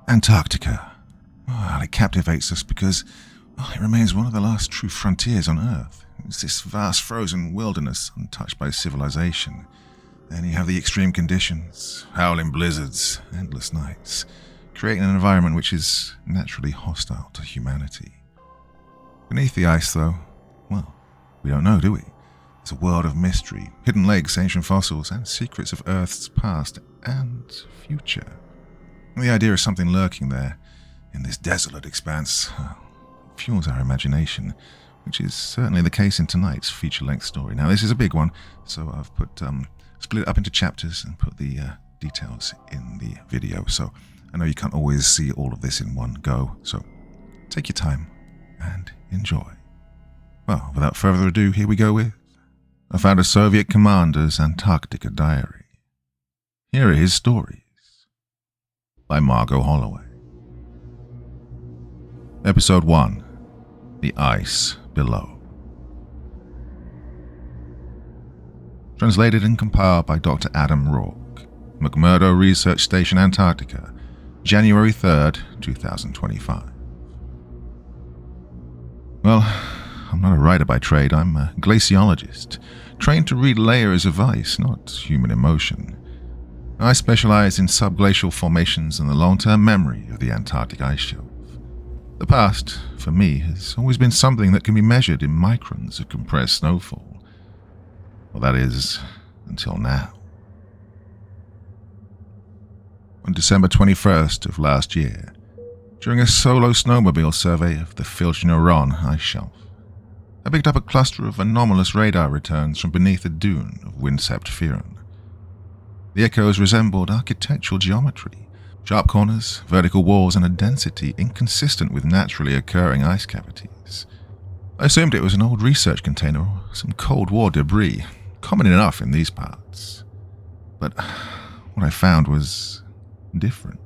Antarctica. Well, it captivates us because it remains one of the last true frontiers on Earth. It's this vast frozen wilderness untouched by civilization. Then you have the extreme conditions, howling blizzards, endless nights, creating an environment which is naturally hostile to humanity. Beneath the ice, though, well, we don't know, do we? It's a world of mystery, hidden lakes, ancient fossils, and secrets of Earth's past and future. The idea of something lurking there, in this desolate expanse, fuels our imagination, which is certainly the case in tonight's feature-length story. Now, this is a big one, so I've split it up into chapters and put the details in the video. So I know you can't always see all of this in one go, so take your time and enjoy. Well, without further ado, here we go with I found a Soviet commander's Antarctica diary. Here are his stories. By Margot Holloway. Episode 1. The Ice Below. Translated and compiled by Dr. Adam Rourke, McMurdo Research Station, Antarctica, January 3rd, 2025. Well, I'm not a writer by trade, I'm a glaciologist, trained to read layers of ice, not human emotion. I specialize in subglacial formations and the long-term memory of the Antarctic ice shelf. The past, for me, has always been something that can be measured in microns of compressed snowfall. Well, that is, until now. On December 21st of last year, during a solo snowmobile survey of the Filchner-Ronne ice shelf, I picked up a cluster of anomalous radar returns from beneath a dune of Winsept Fearon. The echoes resembled architectural geometry, sharp corners, vertical walls, and a density inconsistent with naturally occurring ice cavities. I assumed it was an old research container or some Cold War debris, common enough in these parts. But what I found was different.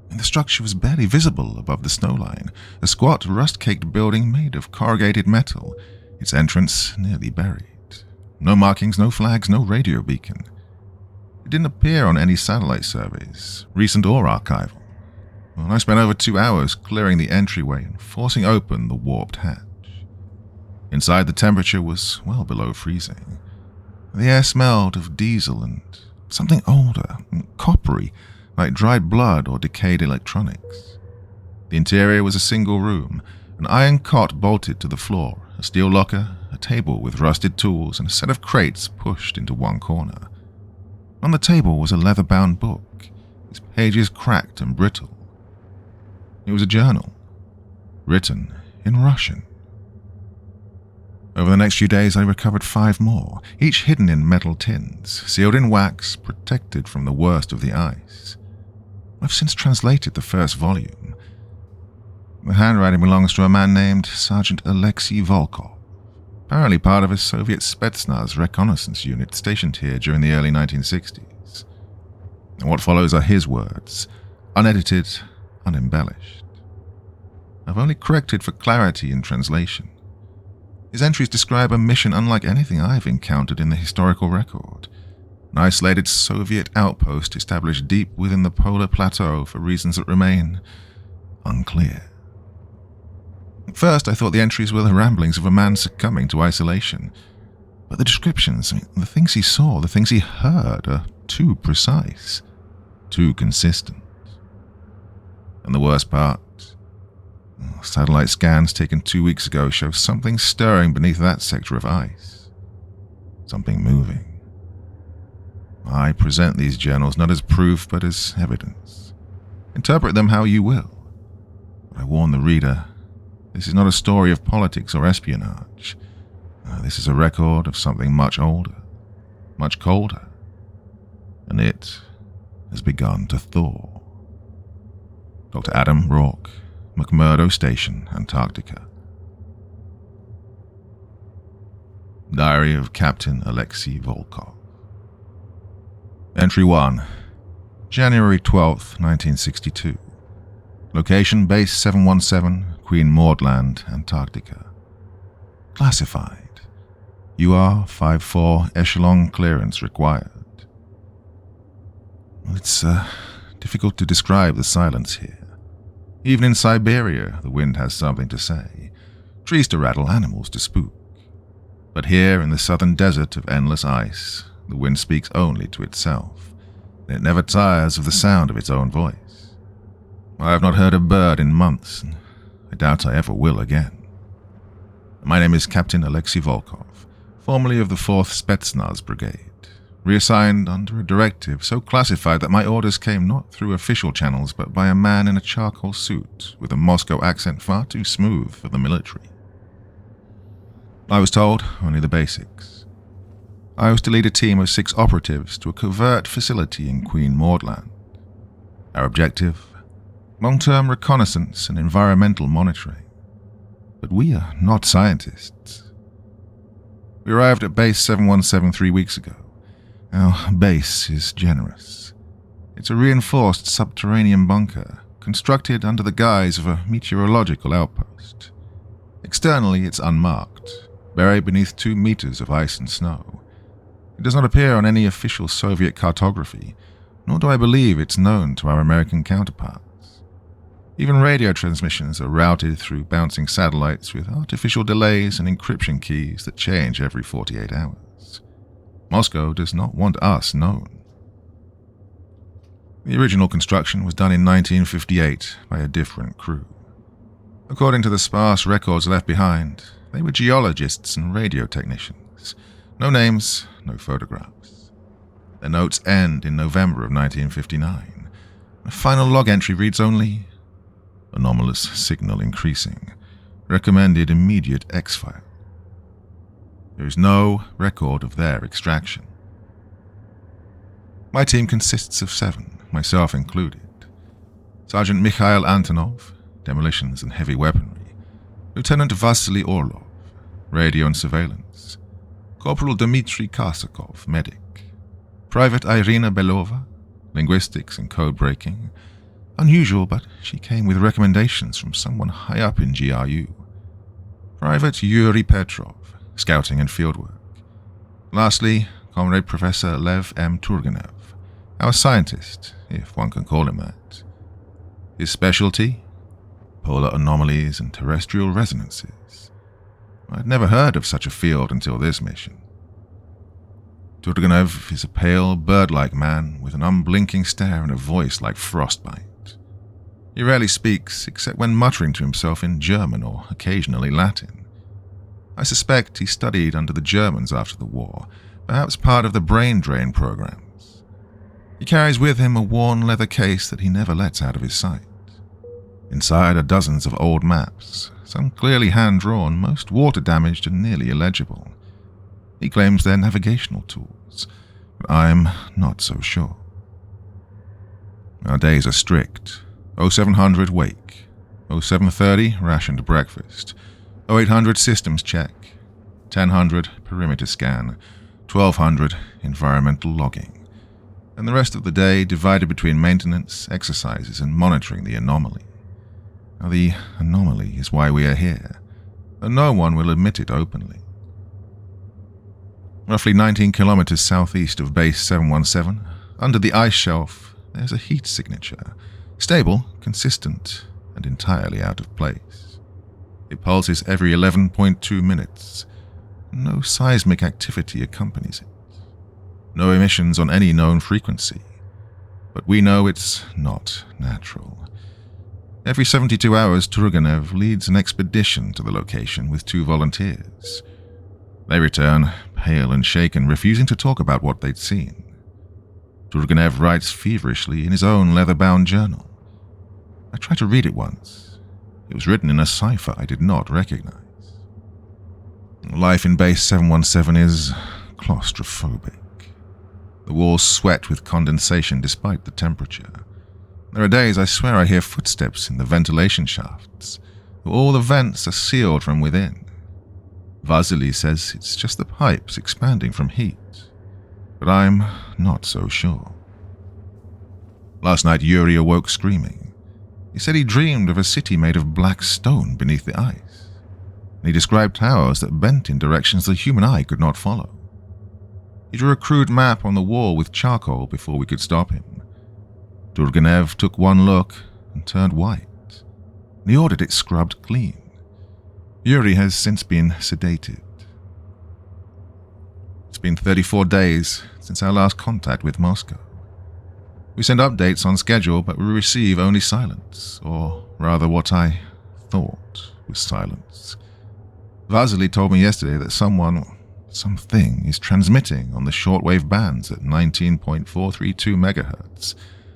And the structure was barely visible above the snowline, a squat, rust-caked building made of corrugated metal, its entrance nearly buried. No markings, no flags, no radio beacon. It didn't appear on any satellite surveys, recent or archival. Well, I spent over 2 hours clearing the entryway and forcing open the warped hatch. Inside, the temperature was well below freezing. The air smelled of diesel and something older, coppery, like dried blood or decayed electronics. The interior was a single room, an iron cot bolted to the floor, a steel locker, a table with rusted tools, and a set of crates pushed into one corner. On the table was a leather-bound book, its pages cracked and brittle. It was a journal, written in Russian. Over the next few days, I recovered 5 more, each hidden in metal tins, sealed in wax, protected from the worst of the ice. I've since translated the first volume. The handwriting belongs to a man named Sergeant Alexei Volkov, apparently part of a Soviet Spetsnaz reconnaissance unit stationed here during the early 1960s. And what follows are his words, unedited, unembellished. I've only corrected for clarity in translation. His entries describe a mission unlike anything I've encountered in the historical record. An isolated Soviet outpost established deep within the polar plateau for reasons that remain unclear. At first, I thought the entries were the ramblings of a man succumbing to isolation. But the descriptions, the things he saw, the things he heard, are too precise, too consistent. And the worst part, satellite scans taken 2 weeks ago show something stirring beneath that sector of ice. Something moving. I present these journals not as proof, but as evidence. Interpret them how you will. But I warn the reader, this is not a story of politics or espionage. This is a record of something much older, much colder. And it has begun to thaw. Dr. Adam Rourke, McMurdo Station, Antarctica. Diary of Captain Alexei Volkov. Entry 1. January 12th, 1962. Location Base 717, Queen Maud Land, Antarctica. Classified. UR 54 echelon clearance required. It's difficult to describe the silence here. Even in Siberia, the wind has something to say, trees to rattle, animals to spook. But here, in the southern desert of endless ice, the wind speaks only to itself, and it never tires of the sound of its own voice. I have not heard a bird in months, and I doubt I ever will again. My name is Captain Alexei Volkov, formerly of the 4th Spetsnaz Brigade, reassigned under a directive so classified that my orders came not through official channels but by a man in a charcoal suit with a Moscow accent far too smooth for the military. I was told only the basics. I was to lead a team of 6 operatives to a covert facility in Queen Maudland. Our objective? Long-term reconnaissance and environmental monitoring. But we are not scientists. We arrived at Base 717 3 weeks ago. Our base is generous. It's a reinforced subterranean bunker, constructed under the guise of a meteorological outpost. Externally, it's unmarked, buried beneath 2 meters of ice and snow. It does not appear on any official Soviet cartography, nor do I believe it's known to our American counterparts. Even radio transmissions are routed through bouncing satellites with artificial delays and encryption keys that change every 48 hours. Moscow does not want us known. The original construction was done in 1958 by a different crew. According to the sparse records left behind, they were geologists and radio technicians. No names, no photographs. Their notes end in November of 1959. The final log entry reads only, anomalous signal increasing. Recommended immediate exfile. There is no record of their extraction. My team consists of 7, myself included. Sergeant Mikhail Antonov, demolitions and heavy weaponry. Lieutenant Vasily Orlov, radio and surveillance. Corporal Dmitry Karsakov, medic. Private Irina Belova, linguistics and code breaking. Unusual, but she came with recommendations from someone high up in GRU. Private Yuri Petrov, scouting and fieldwork. Lastly, Comrade Professor Lev M. Turgenev, our scientist, if one can call him that. His specialty? Polar anomalies and terrestrial resonances. I'd never heard of such a field until this mission. Turgenev is a pale, bird-like man with an unblinking stare and a voice like frostbite. He rarely speaks, except when muttering to himself in German or occasionally Latin. I suspect he studied under the Germans after the war, perhaps part of the brain drain programs. He carries with him a worn leather case that he never lets out of his sight. Inside are dozens of old maps, some clearly hand-drawn, most water-damaged and nearly illegible. He claims they're navigational tools, but I'm not so sure. Our days are strict. 0700 wake, 0730 rationed breakfast, 0800 systems check, 1000 perimeter scan, 1200 environmental logging, and the rest of the day divided between maintenance, exercises, and monitoring the anomaly. Now, the anomaly is why we are here, though no one will admit it openly. Roughly 19 kilometers southeast of Base 717, under the ice shelf, there's a heat signature. Stable, consistent, and entirely out of place. It pulses every 11.2 minutes. No seismic activity accompanies it. No emissions on any known frequency. But we know it's not natural. Every 72 hours, Turgenev leads an expedition to the location with 2 volunteers. They return, pale and shaken, refusing to talk about what they'd seen. Turgenev writes feverishly in his own leather-bound journal. I tried to read it once. It was written in a cipher I did not recognize. Life in Base 717 is claustrophobic. The walls sweat with condensation despite the temperature. There are days I swear I hear footsteps in the ventilation shafts. All the vents are sealed from within. Vasily says it's just the pipes expanding from heat, but I'm not so sure. Last night Yuri awoke screaming. He said he dreamed of a city made of black stone beneath the ice, and he described towers that bent in directions the human eye could not follow. He drew a crude map on the wall with charcoal before we could stop him. Turgenev took one look and turned white. He ordered it scrubbed clean. Yuri has since been sedated. It's been 34 days since our last contact with Moscow. We send updates on schedule, but we receive only silence, or rather what I thought was silence. Vasily told me yesterday that something is transmitting on the shortwave bands at 19.432 megahertz,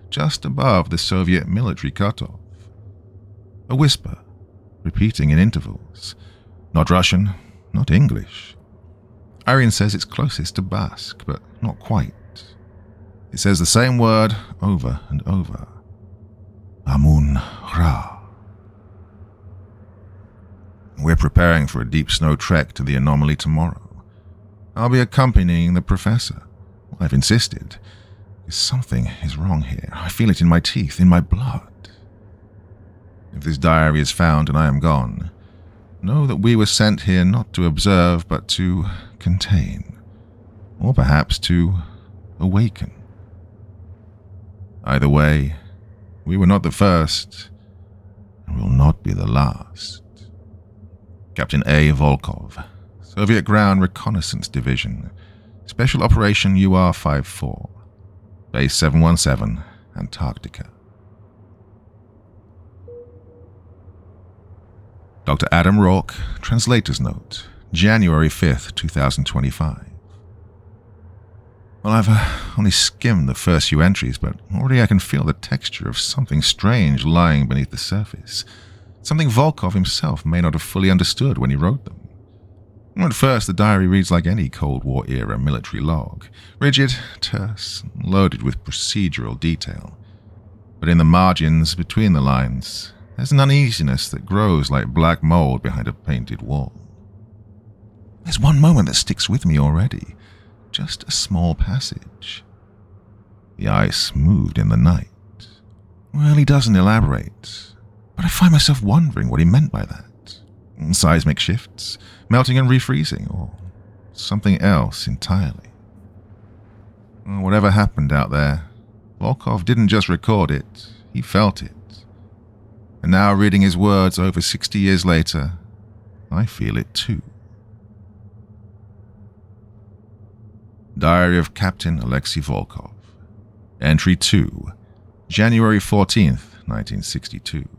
just above the Soviet military cutoff. A whisper, repeating in intervals. Not Russian, not English. Irene says it's closest to Basque, but not quite. It says the same word over and over. Amun-Ra. We're preparing for a deep snow trek to the anomaly tomorrow. I'll be accompanying the professor. I've insisted. Something is wrong here. I feel it in my teeth, in my blood. If this diary is found and I am gone, know that we were sent here not to observe, but to contain, or perhaps to awaken. Either way, we were not the first, and will not be the last. Captain A. Volkov, Soviet Ground Reconnaissance Division, Special Operation UR-54, Base 717, Antarctica. Dr. Adam Rourke, Translator's Note, January 5th, 2025. Well, I've only skimmed the first few entries, but already I can feel the texture of something strange lying beneath the surface. Something Volkov himself may not have fully understood when he wrote them. At first, the diary reads like any Cold War-era military log, rigid, terse, loaded with procedural detail. But in the margins between the lines, there's an uneasiness that grows like black mold behind a painted wall. There's one moment that sticks with me already, just a small passage. The ice moved in the night. Well, he doesn't elaborate, but I find myself wondering what he meant by that. Seismic shifts, melting and refreezing, or something else entirely. Whatever happened out there, Volkov didn't just record it, he felt it. And now, reading his words over 60 years later, I feel it too. Diary of Captain Alexei Volkov. Entry 2, January 14th, 1962.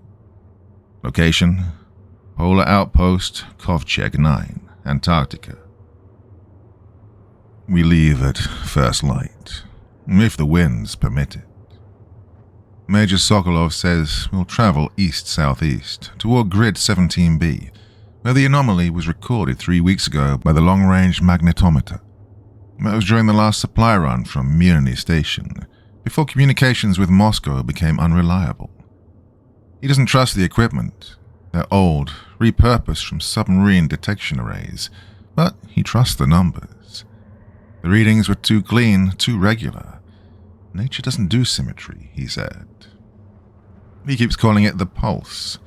Location, Polar Outpost, Kovcheg 9, Antarctica. We leave at first light, if the winds permit it. Major Sokolov says we'll travel east-southeast toward Grid 17B, where the anomaly was recorded 3 weeks ago by the long-range magnetometer. That was during the last supply run from Mirny Station, before communications with Moscow became unreliable. He doesn't trust the equipment. They're old, repurposed from submarine detection arrays, but he trusts the numbers. The readings were too clean, too regular. Nature doesn't do symmetry, he said. He keeps calling it the pulse,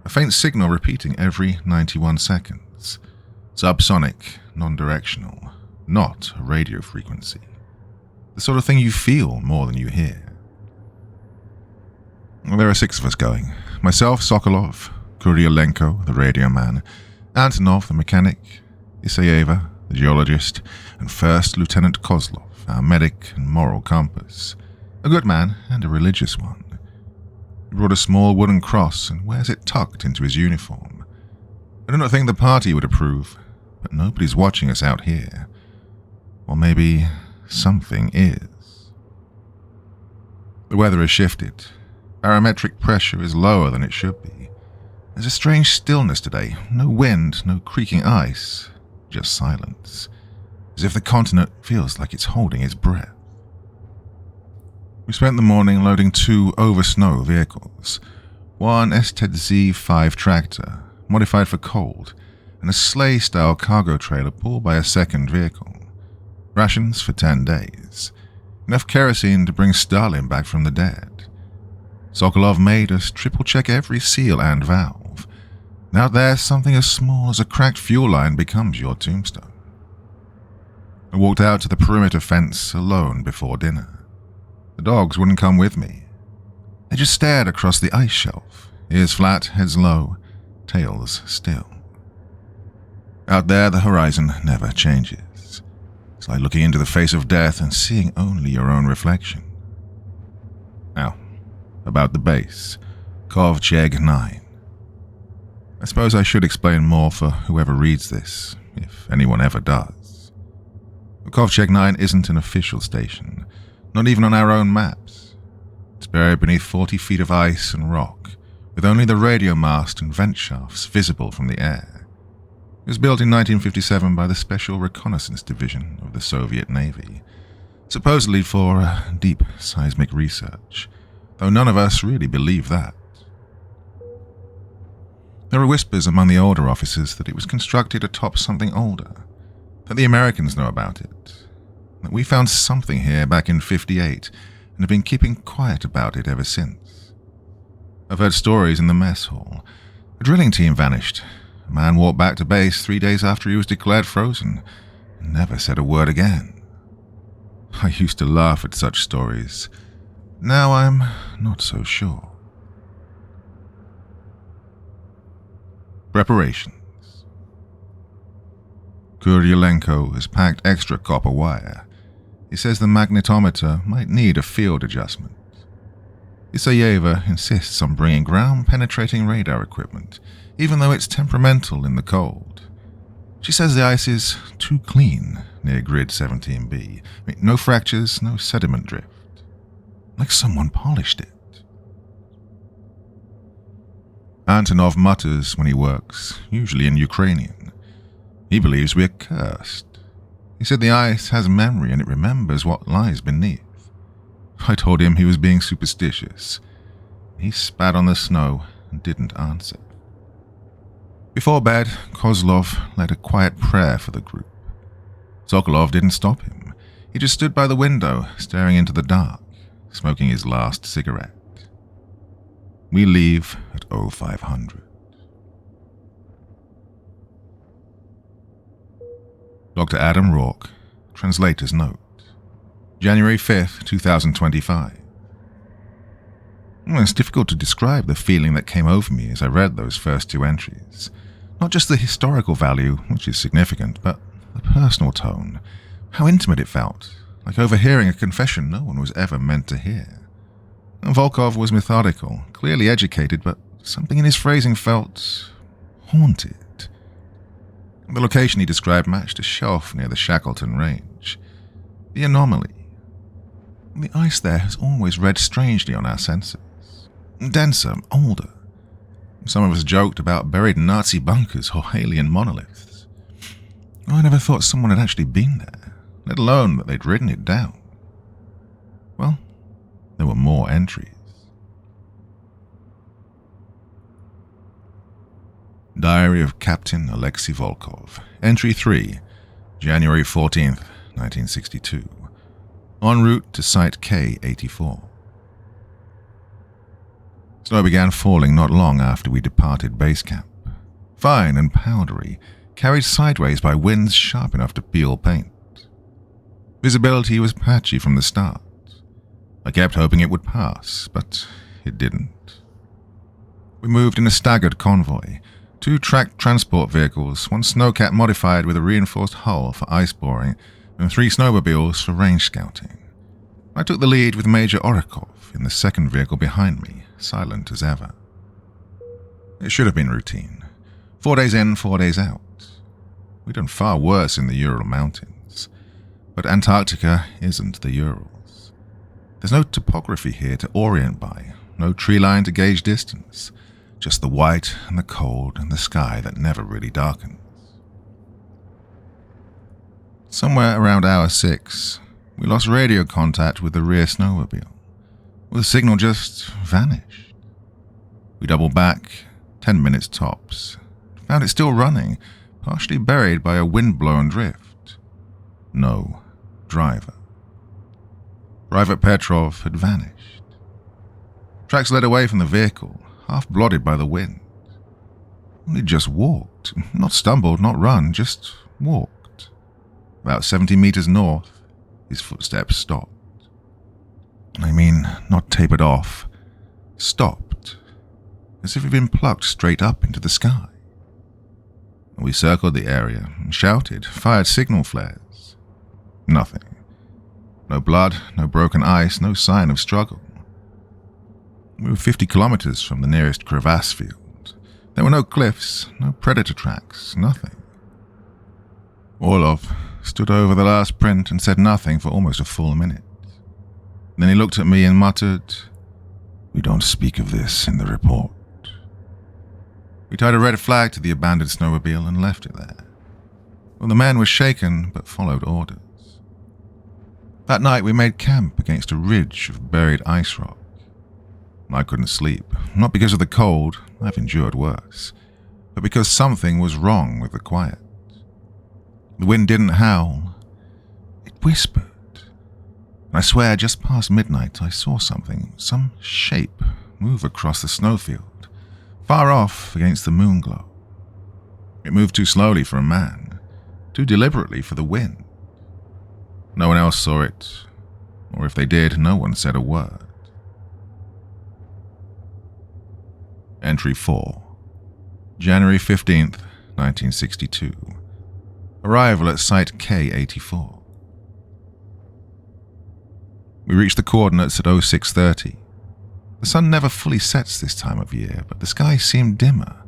a faint signal repeating every 91 seconds. Subsonic, non-directional, not a radio frequency. The sort of thing you feel more than you hear. There are 6 of us going. Myself, Sokolov, Kuryalenko, the radio man, Antonov, the mechanic, Isayeva, the geologist, and First Lieutenant Kozlov, our medic and moral compass. A good man and a religious one. He brought a small wooden cross and wears it tucked into his uniform. I do not think the party would approve, but nobody's watching us out here. Or maybe something is. The weather has shifted. Barometric pressure is lower than it should be. There's a strange stillness today. No wind, no creaking ice, just silence. As if the continent feels like it's holding its breath. We spent the morning loading 2 over-snow vehicles. One STZ-5 tractor, modified for cold, and a sleigh-style cargo trailer pulled by a second vehicle. Rations for 10 days. Enough kerosene to bring Stalin back from the dead. Sokolov made us triple-check every seal and valve. And out there, something as small as a cracked fuel line becomes your tombstone. I walked out to the perimeter fence alone before dinner. The dogs wouldn't come with me. They just stared across the ice shelf, ears flat, heads low, tails still. Out there, the horizon never changes. It's like looking into the face of death and seeing only your own reflection. Now, about the base, Kovcheg 9. I suppose I should explain more for whoever reads this, if anyone ever does. Kovcheg 9 isn't an official station, not even on our own maps. It's buried beneath 40 feet of ice and rock, with only the radio mast and vent shafts visible from the air. It was built in 1957 by the Special Reconnaissance Division of the Soviet Navy, supposedly for deep seismic research, though none of us really believe that. There are whispers among the older officers that it was constructed atop something older, that the Americans know about it, that we found something here back in '58 and have been keeping quiet about it ever since. I've heard stories in the mess hall. A drilling team vanished. A man walked back to base 3 days after he was declared frozen, and never said a word again. I used to laugh at such stories. Now I'm not so sure. Preparations. Kuryalenko has packed extra copper wire. He says the magnetometer might need a field adjustment. Isayeva insists on bringing ground-penetrating radar equipment, even though it's temperamental in the cold. She says the ice is too clean near Grid 17B. No fractures, no sediment drift. Like someone polished it. Antonov mutters when he works, usually in Ukrainian. He believes we're cursed. He said the ice has memory and it remembers what lies beneath. I told him he was being superstitious. He spat on the snow and didn't answer. Before bed, Kozlov led a quiet prayer for the group. Sokolov didn't stop him. He just stood by the window, staring into the dark, smoking his last cigarette. We leave at 0500. Dr. Adam Rourke, translator's note. January 5th, 2025. It's difficult to describe the feeling that came over me as I read those first 2 entries. Not just the historical value, which is significant, but the personal tone. How intimate it felt, like overhearing a confession no one was ever meant to hear. Volkov was methodical, clearly educated, but something in his phrasing felt haunted. The location he described matched a shelf near the Shackleton Range. The anomaly. The ice there has always read strangely on our sensors. Denser, older. Some of us joked about buried Nazi bunkers or alien monoliths. I never thought someone had actually been there, let alone that they'd written it down. Well, there were more entries. Diary of Captain Alexei Volkov. Entry 3, January 14th, 1962. En route to Site K-84. Snow began falling not long after we departed base camp. Fine and powdery, carried sideways by winds sharp enough to peel paint. Visibility was patchy from the start. I kept hoping it would pass, but it didn't. We moved in a staggered convoy, 2 tracked transport vehicles, 1 snowcat modified with a reinforced hull for ice boring, and 3 snowmobiles for range scouting. I took the lead with Major Orakov in the second vehicle behind me, silent as ever. It should have been routine. 4 days in, 4 days out. We'd done far worse in the Ural Mountains. But Antarctica isn't the Urals. There's no topography here to orient by, no tree line to gauge distance, just the white and the cold and the sky that never really darkens. Somewhere around hour 6, we lost radio contact with the rear snowmobile. The signal just vanished. We doubled back, 10 minutes tops. Found it still running, partially buried by a wind-blown drift. No driver. Private Petrov had vanished. Tracks led away from the vehicle, half blotted by the wind. He just walked, not stumbled, not run, just walked. About 70 meters north, his footsteps stopped. I mean, not tapered off, stopped, as if it had been plucked straight up into the sky. We circled the area, shouted, fired signal flares. Nothing. No blood, no broken ice, no sign of struggle. We were 50 kilometers from the nearest crevasse field. There were no cliffs, no predator tracks, nothing. Orlov stood over the last print and said nothing for almost a full minute. Then he looked at me and muttered, "We don't speak of this in the report." We tied a red flag to the abandoned snowmobile and left it there. Well, the man was shaken but followed orders. That night we made camp against a ridge of buried ice rock. I couldn't sleep, not because of the cold, I've endured worse, but because something was wrong with the quiet. The wind didn't howl, it whispered. And I swear just past midnight I saw something, some shape, move across the snowfield, far off against the moon glow. It moved too slowly for a man, too deliberately for the wind. No one else saw it, or if they did, no one said a word. Entry 4. January 15th, 1962. Arrival at Site K84. We reached the coordinates at 0630. The sun never fully sets this time of year, but the sky seemed dimmer,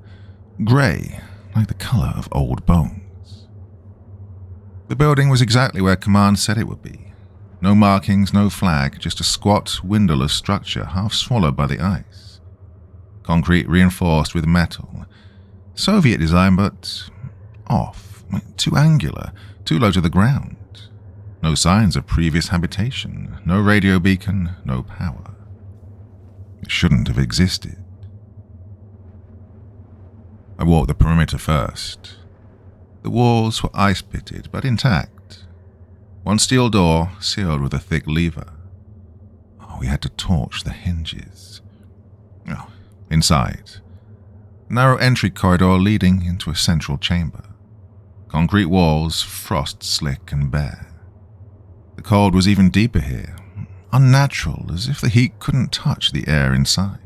grey, like the colour of old bones. The building was exactly where command said it would be. No markings, no flag, just a squat, windowless structure half swallowed by the ice. Concrete reinforced with metal. Soviet design, but off, too angular, too low to the ground. No signs of previous habitation, no radio beacon, no power. It shouldn't have existed. I walked the perimeter first. The walls were ice-pitted, but intact. One steel door sealed with a thick lever. We had to torch the hinges. Inside. A narrow entry corridor leading into a central chamber. Concrete walls, frost slick and bare. The cold was even deeper here, unnatural, as if the heat couldn't touch the air inside.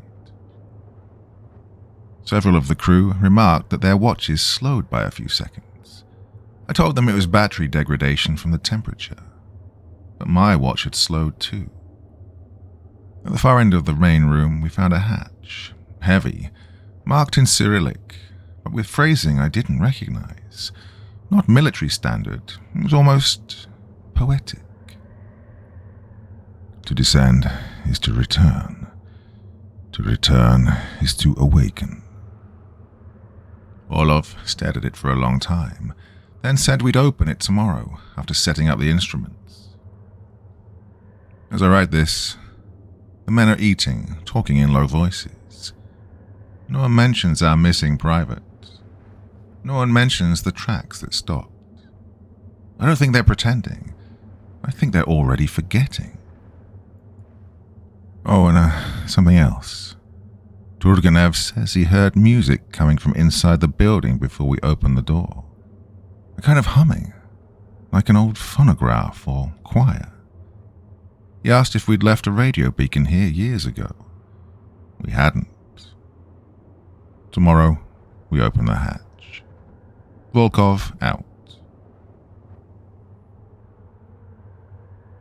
Several of the crew remarked that their watches slowed by a few seconds. I told them it was battery degradation from the temperature, but my watch had slowed too. At the far end of the main room, we found a hatch, heavy, marked in Cyrillic, but with phrasing I didn't recognize. Not military standard, it was almost poetic. To descend is to return. To return is to awaken. Orlov stared at it for a long time, then said we'd open it tomorrow after setting up the instruments. As I write this, the men are eating, talking in low voices. No one mentions our missing private. No one mentions the tracks that stopped. I don't think they're pretending. I think they're already forgetting. Oh, and something else. Turgenev says he heard music coming from inside the building before we opened the door. A kind of humming, like an old phonograph or choir. He asked if we'd left a radio beacon here years ago. We hadn't. Tomorrow, we open the hatch. Volkov out.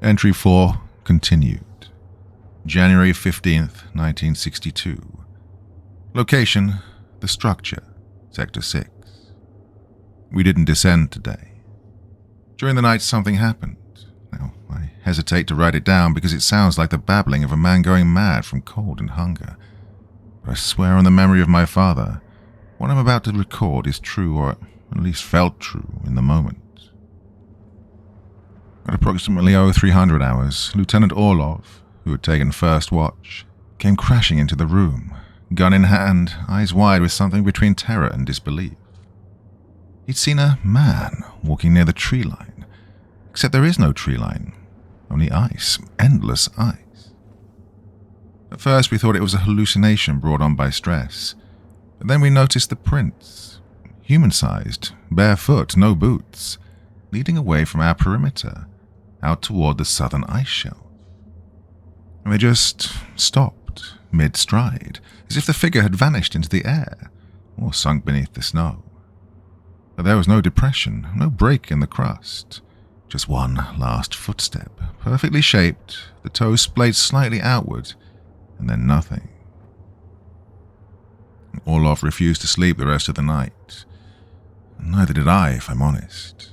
Entry 4 continued. January 15th, 1962. Location, the structure, Sector 6. We didn't descend today. During the night, something happened. Now, I hesitate to write it down because it sounds like the babbling of a man going mad from cold and hunger. But I swear on the memory of my father, what I'm about to record is true, or at least felt true in the moment. At approximately 0300 hours, Lieutenant Orlov, who had taken first watch, came crashing into the room, gun in hand, eyes wide with something between terror and disbelief. He'd seen a man walking near the tree line, except there is no tree line, only ice, endless ice. At first we thought it was a hallucination brought on by stress, but then we noticed the prints, human-sized, barefoot, no boots, leading away from our perimeter, out toward the southern ice shelf. And they just stopped. stopped, mid-stride, as if the figure had vanished into the air, or sunk beneath the snow. But there was no depression, no break in the crust. Just one last footstep, perfectly shaped, the toes splayed slightly outward, and then nothing. Orlov refused to sleep the rest of the night. Neither did I, if I'm honest.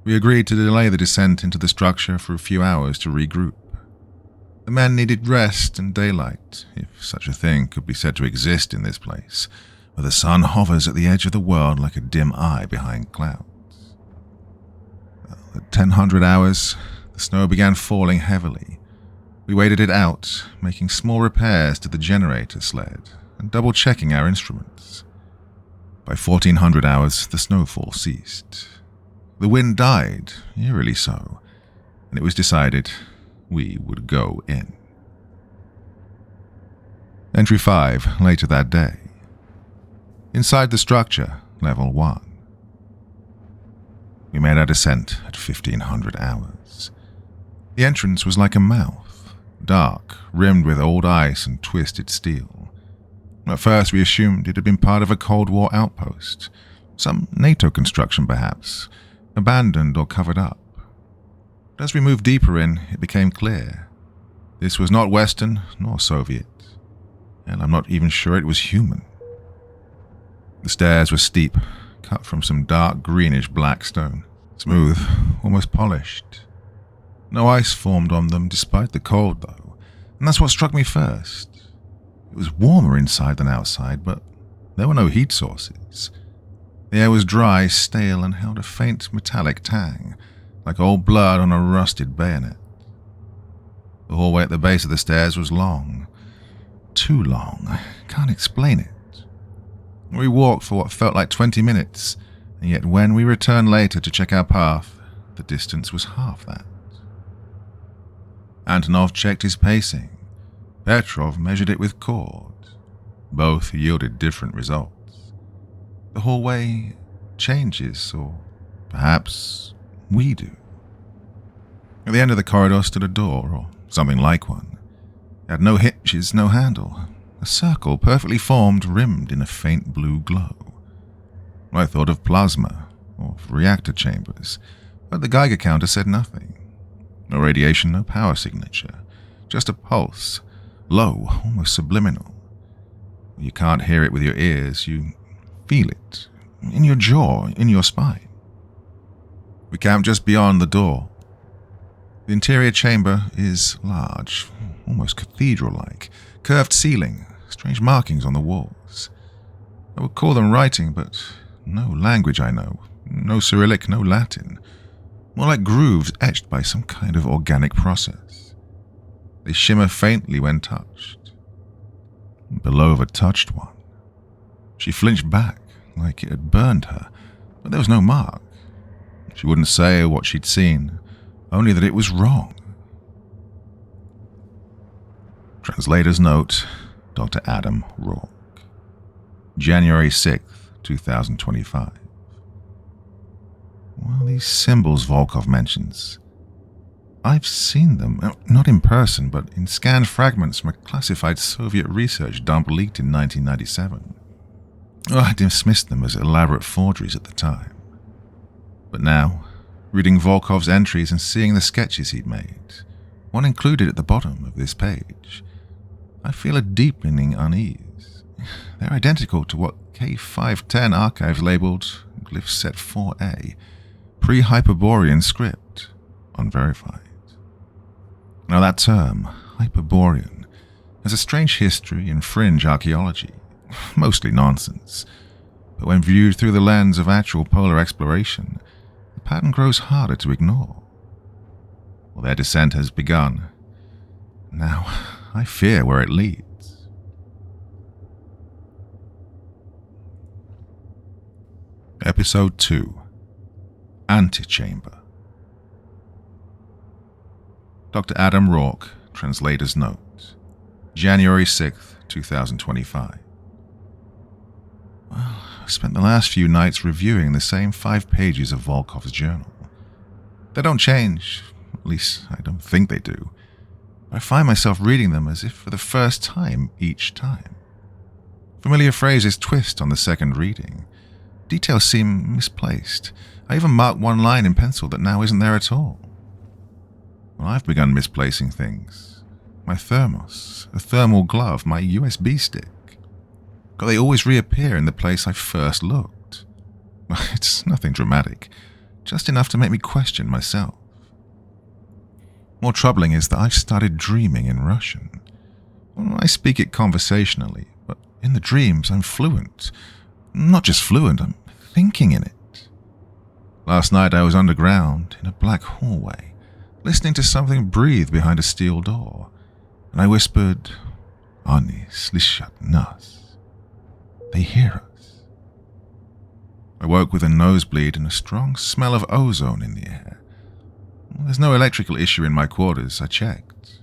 We agreed to delay the descent into the structure for a few hours to regroup. The men needed rest and daylight, if such a thing could be said to exist in this place, where the sun hovers at the edge of the world like a dim eye behind clouds. At 1000 hours, the snow began falling heavily. We waited it out, making small repairs to the generator sled and double-checking our instruments. By 1400 hours, the snowfall ceased. The wind died, eerily so, and it was decided we would go in. Entry 5, later that day. Inside the structure, level 1. We made our descent at 1500 hours. The entrance was like a mouth, dark, rimmed with old ice and twisted steel. At first we assumed it had been part of a Cold War outpost, some NATO construction perhaps, abandoned or covered up. But as we moved deeper in, it became clear. This was not Western nor Soviet, and I'm not even sure it was human. The stairs were steep, cut from some dark greenish-black stone, smooth, almost polished. No ice formed on them despite the cold, though, and that's what struck me first. It was warmer inside than outside, but there were no heat sources. The air was dry, stale, and held a faint metallic tang, like old blood on a rusted bayonet. The hallway at the base of the stairs was long. Too long. I can't explain it. We walked for what felt like 20 minutes, and yet when we returned later to check our path, the distance was half that. Antonov checked his pacing. Petrov measured it with cord. Both yielded different results. The hallway changes, or perhaps we do. At the end of the corridor stood a door, or something like one. It had no hitches, no handle. A circle perfectly formed, rimmed in a faint blue glow. I thought of plasma, or of reactor chambers, but the Geiger counter said nothing. No radiation, no power signature. Just a pulse, low, almost subliminal. You can't hear it with your ears, you feel it, in your jaw, in your spine. We camped just beyond the door. The interior chamber is large, almost cathedral-like, curved ceiling, strange markings on the walls. I would call them writing, but no language I know, no Cyrillic, no Latin. More like grooves etched by some kind of organic process. They shimmer faintly when touched. Belova touched one. She flinched back, like it had burned her, but there was no mark. She wouldn't say what she'd seen, only that it was wrong. Translator's note, Dr. Adam Rourke. January 6th, 2025. Well, these symbols Volkov mentions. I've seen them, not in person, but in scanned fragments from a classified Soviet research dump leaked in 1997. I dismissed them as elaborate forgeries at the time. But now, reading Volkov's entries and seeing the sketches he'd made, one included at the bottom of this page, I feel a deepening unease. They're identical to what K510 archives labeled Glyph Set 4A, pre-Hyperborean script, unverified. Now that term, Hyperborean, has a strange history in fringe archaeology, mostly nonsense, but when viewed through the lens of actual polar exploration, the pattern grows harder to ignore. Well, their descent has begun. Now, I fear where it leads. Episode 2. Antechamber. Dr. Adam Rourke, Translator's Note. January 6th, 2025. Well, I've spent the last few nights reviewing the same 5 pages of Volkov's journal. They don't change, at least I don't think they do. I find myself reading them as if for the first time each time. Familiar phrases twist on the second reading. Details seem misplaced. I even marked one line in pencil that now isn't there at all. Well, I've begun misplacing things. My thermos, a thermal glove, my USB stick. But they always reappear in the place I first looked. It's nothing dramatic, just enough to make me question myself. More troubling is that I've started dreaming in Russian. Well, I speak it conversationally, but in the dreams I'm fluent. Not just fluent, I'm thinking in it. Last night I was underground, in a black hallway, listening to something breathe behind a steel door, and I whispered, "Oni slishat nas." They hear us. I woke with a nosebleed and a strong smell of ozone in the air. There's no electrical issue in my quarters, I checked.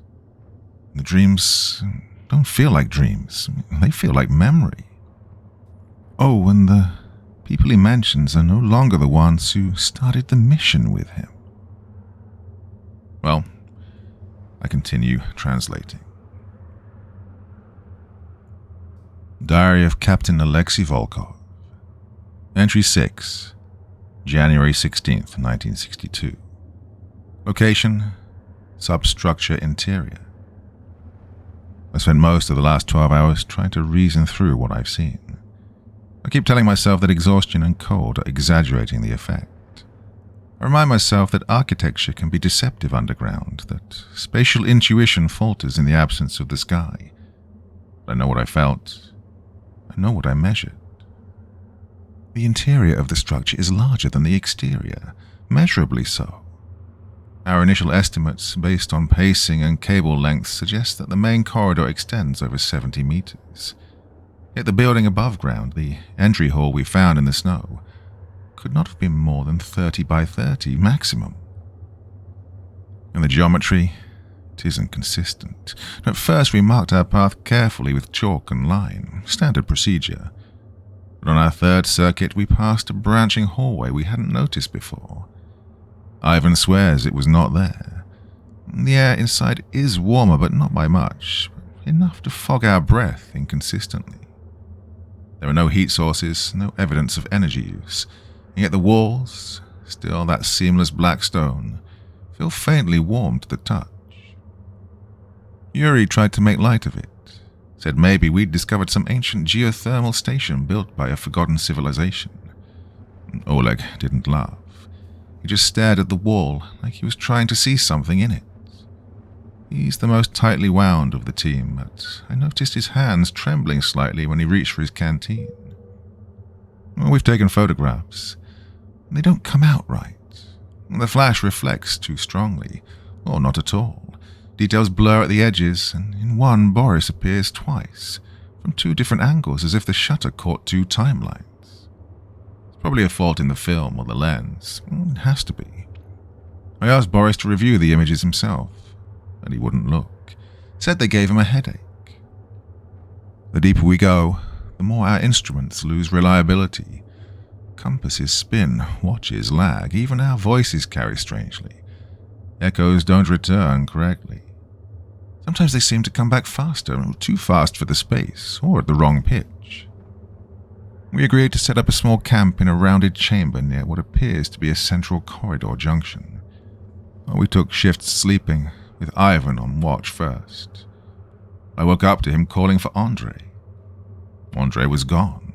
The dreams don't feel like dreams, they feel like memory. Oh, and the people he mentions are no longer the ones who started the mission with him. Well, I continue translating. Diary of Captain Alexei Volkov. Entry 6, January 16th, 1962. Location, substructure interior. I spent most of the last 12 hours trying to reason through what I've seen. I keep telling myself that exhaustion and cold are exaggerating the effect. I remind myself that architecture can be deceptive underground, that spatial intuition falters in the absence of the sky. But I know what I felt. I know what I measured. The interior of the structure is larger than the exterior, measurably so. Our initial estimates, based on pacing and cable length, suggest that the main corridor extends over 70 meters. Yet the building above ground, the entry hall we found in the snow, could not have been more than 30 by 30 maximum. And the geometry, it isn't consistent. At first we marked our path carefully with chalk and line, standard procedure. But on our third circuit we passed a branching hallway we hadn't noticed before. Ivan swears it was not there. The air inside is warmer, but not by much, enough to fog our breath inconsistently. There are no heat sources, no evidence of energy use, and yet the walls, still that seamless black stone, feel faintly warm to the touch. Yuri tried to make light of it, said maybe we'd discovered some ancient geothermal station built by a forgotten civilization. Oleg didn't laugh. He just stared at the wall like he was trying to see something in it. He's the most tightly wound of the team, but I noticed his hands trembling slightly when he reached for his canteen. Well, we've taken photographs. They don't come out right. The flash reflects too strongly, or not at all. Details blur at the edges, and in one Boris appears twice, from two different angles as if the shutter caught two timelines. Probably a fault in the film or the lens. It has to be. I asked Boris to review the images himself, and he wouldn't look. Said they gave him a headache. The deeper we go, the more our instruments lose reliability. Compasses spin, watches lag, even our voices carry strangely. Echoes don't return correctly. Sometimes they seem to come back faster, too fast for the space, or at the wrong pitch. We agreed to set up a small camp in a rounded chamber near what appears to be a central corridor junction. We took shifts sleeping, with Ivan on watch first. I woke up to him calling for Andre. Andre was gone.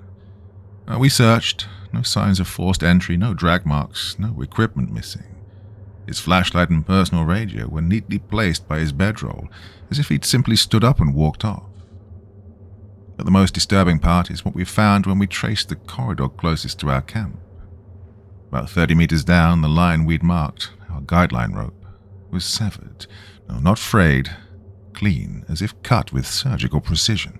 We searched, no signs of forced entry, no drag marks, no equipment missing. His flashlight and personal radio were neatly placed by his bedroll, as if he'd simply stood up and walked off. But the most disturbing part is what we found when we traced the corridor closest to our camp. About 30 meters down, the line we'd marked, our guideline rope, was severed. No, not frayed, clean, as if cut with surgical precision.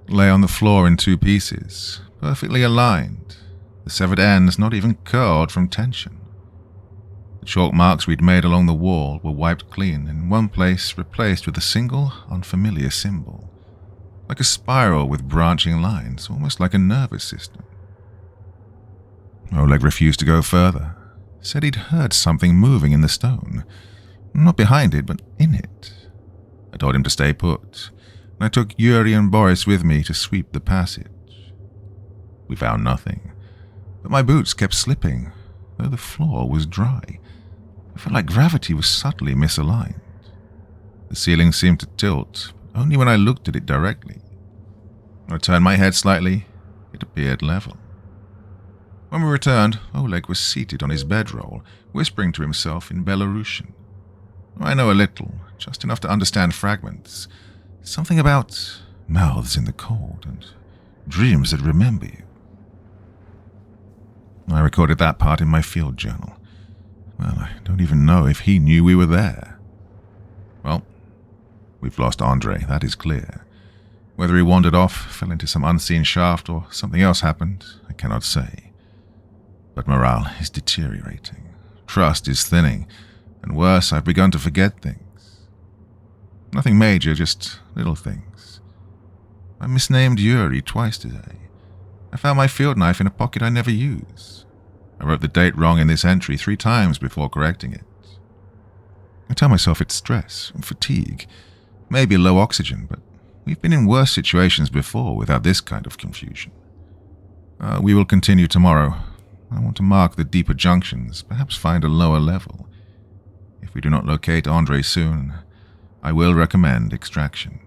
It lay on the floor in two pieces, perfectly aligned, the severed ends not even curled from tension. The chalk marks we'd made along the wall were wiped clean, in one place replaced with a single, unfamiliar symbol. Like a spiral with branching lines, almost like a nervous system. Oleg refused to go further, said he'd heard something moving in the stone. Not behind it, but in it. I told him to stay put, and I took Yuri and Boris with me to sweep the passage. We found nothing, but my boots kept slipping, though the floor was dry. I felt like gravity was subtly misaligned. The ceiling seemed to tilt, but only when I looked at it directly. When I turned my head slightly, it appeared level. When we returned, Oleg was seated on his bedroll, whispering to himself in Belarusian. I know a little, just enough to understand fragments. Something about mouths in the cold and dreams that remember you. I recorded that part in my field journal. Well, I don't even know if he knew we were there. Well, we've lost Andre, that is clear. Whether he wandered off, fell into some unseen shaft, or something else happened, I cannot say. But morale is deteriorating. Trust is thinning, and worse, I've begun to forget things. Nothing major, just little things. I misnamed Yuri twice today. I found my field knife in a pocket I never use. I wrote the date wrong in this entry 3 times before correcting it. I tell myself it's stress and fatigue, maybe low oxygen, but we've been in worse situations before without this kind of confusion. We will continue tomorrow. I want to mark the deeper junctions, perhaps find a lower level. If we do not locate Andre soon, I will recommend extraction.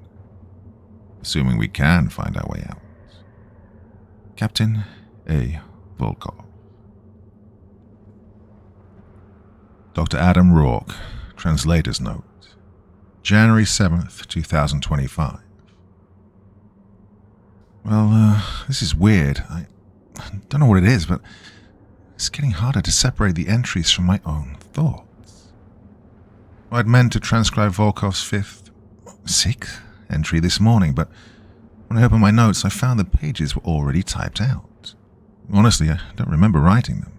Assuming we can find our way out. Captain A. Volkov. Dr. Adam Rourke, Translator's Note. January 7th, 2025. Well, this is weird. I don't know what it is, but it's getting harder to separate the entries from my own thoughts. I'd meant to transcribe Volkov's 6th entry this morning, but when I opened my notes, I found the pages were already typed out. Honestly, I don't remember writing them.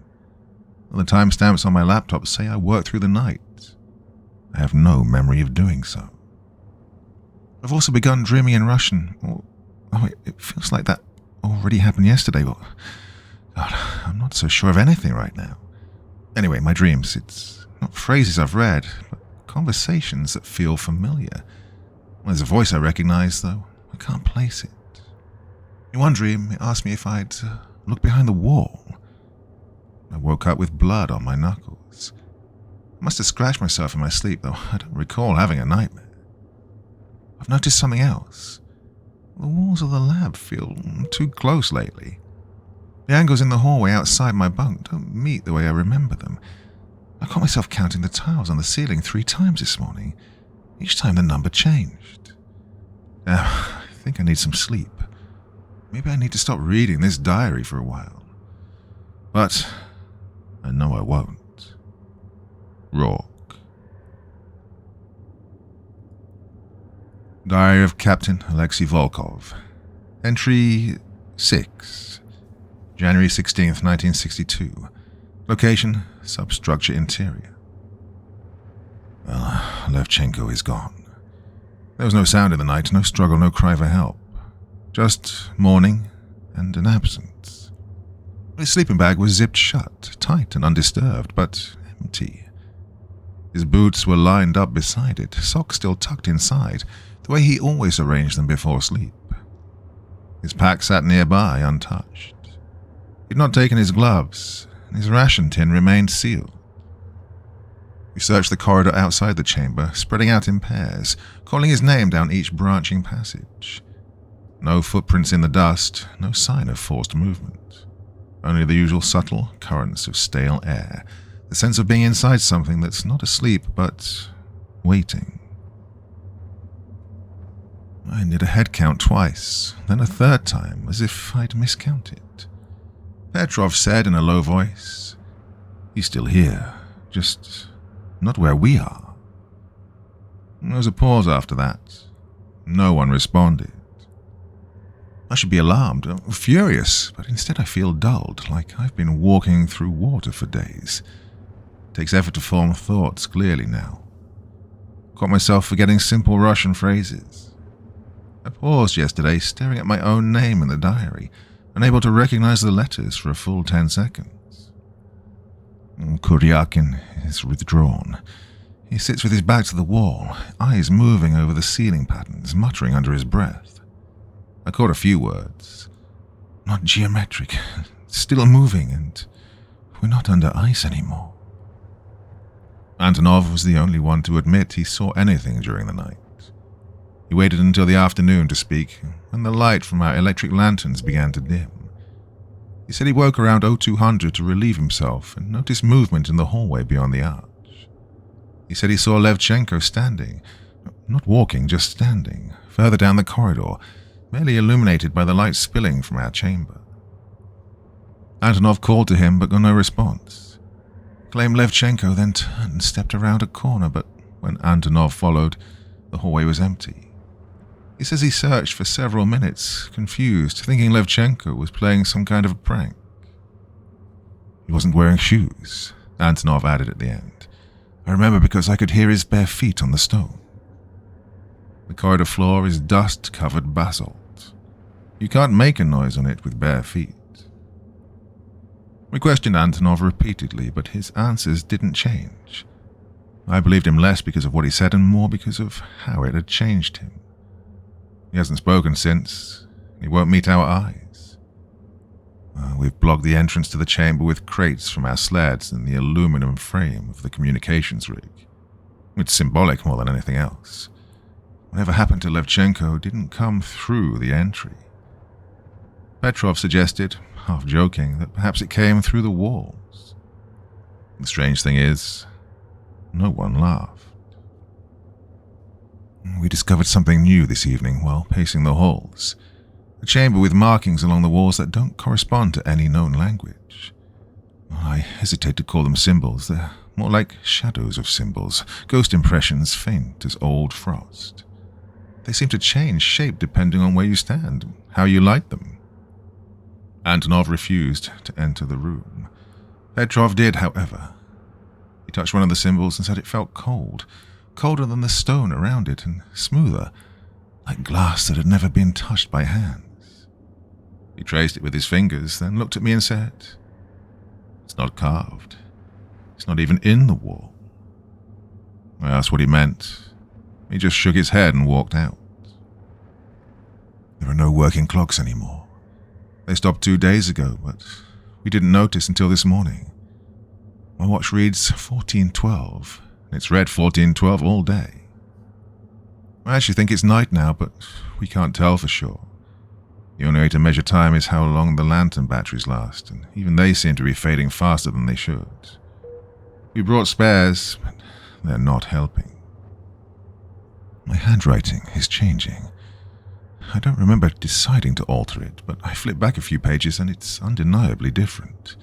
The timestamps on my laptop say I worked through the night. I have no memory of doing so. I've also begun dreaming in Russian. It feels like that already happened yesterday, but God, I'm not so sure of anything right now. Anyway, my dreams, it's not phrases I've read, but conversations that feel familiar. There's a voice I recognize, though I can't place it. In one dream, it asked me if I'd look behind the wall. I woke up with blood on my knuckles. I must have scratched myself in my sleep, though I don't recall having a nightmare. I've noticed something else. The walls of the lab feel too close lately. The angles in the hallway outside my bunk don't meet the way I remember them. I caught myself counting the tiles on the ceiling 3 times this morning. Each time the number changed. I think I need some sleep. Maybe I need to stop reading this diary for a while. But I know I won't. Rourke. Diary of Captain Alexei Volkov. Entry 6. January 16th, 1962. Location, substructure interior. Well, Levchenko is gone. There was no sound in the night, no struggle, no cry for help. Just mourning and an absence. His sleeping bag was zipped shut, tight and undisturbed, but empty. His boots were lined up beside it, socks still tucked inside, the way he always arranged them before sleep. His pack sat nearby, untouched. He'd not taken his gloves, and his ration tin remained sealed. We searched the corridor outside the chamber, spreading out in pairs, calling his name down each branching passage. No footprints in the dust, no sign of forced movement. Only the usual subtle currents of stale air, the sense of being inside something that's not asleep, but waiting. I did a head count twice, then a third time, as if I'd miscounted. Petrov said in a low voice, "He's still here, just not where we are." There was a pause after that. No one responded. I should be alarmed, furious, but instead I feel dulled, like I've been walking through water for days. It takes effort to form thoughts clearly now. Caught myself forgetting simple Russian phrases. I paused yesterday, staring at my own name in the diary, unable to recognize the letters for a full 10 seconds. Kuryakin is withdrawn. He sits with his back to the wall, eyes moving over the ceiling patterns, muttering under his breath. I caught a few words. Not geometric, still moving, and we're not under ice anymore. Antonov was the only one to admit he saw anything during the night. He waited until the afternoon to speak, when the light from our electric lanterns began to dim. He said he woke around 0200 to relieve himself and noticed movement in the hallway beyond the arch. He said he saw Levchenko standing, not walking, just standing, further down the corridor, barely illuminated by the light spilling from our chamber. Antonov called to him but got no response. Claimed Levchenko then turned and stepped around a corner, but when Antonov followed, the hallway was empty. He says he searched for several minutes, confused, thinking Levchenko was playing some kind of a prank. He wasn't wearing shoes, Antonov added at the end. I remember because I could hear his bare feet on the stone. The corridor floor is dust-covered basalt. You can't make a noise on it with bare feet. We questioned Antonov repeatedly, but his answers didn't change. I believed him less because of what he said and more because of how it had changed him. He hasn't spoken since. He won't meet our eyes. We've blocked the entrance to the chamber with crates from our sleds and the aluminum frame of the communications rig. It's symbolic more than anything else. Whatever happened to Levchenko didn't come through the entry. Petrov suggested, half joking, that perhaps it came through the walls. The strange thing is, no one laughed. We discovered something new this evening while pacing the halls. A chamber with markings along the walls that don't correspond to any known language. I hesitate to call them symbols. They're more like shadows of symbols, ghost impressions faint as old frost. They seem to change shape depending on where you stand, how you light them. Antonov refused to enter the room. Petrov did, however. He touched one of the symbols and said it felt cold, colder than the stone around it and smoother, like glass that had never been touched by hands. He traced it with his fingers, then looked at me and said, "It's not carved. It's not even in the wall." I asked what he meant. He just shook his head and walked out. There are no working clocks anymore. They stopped 2 days ago, but we didn't notice until this morning. My watch reads 14:12, and it's read 14:12 all day. I actually think it's night now, but we can't tell for sure. The only way to measure time is how long the lantern batteries last, and even they seem to be fading faster than they should. We brought spares, but they're not helping. My handwriting is changing. I don't remember deciding to alter it, but I flip back a few pages and it's undeniably different.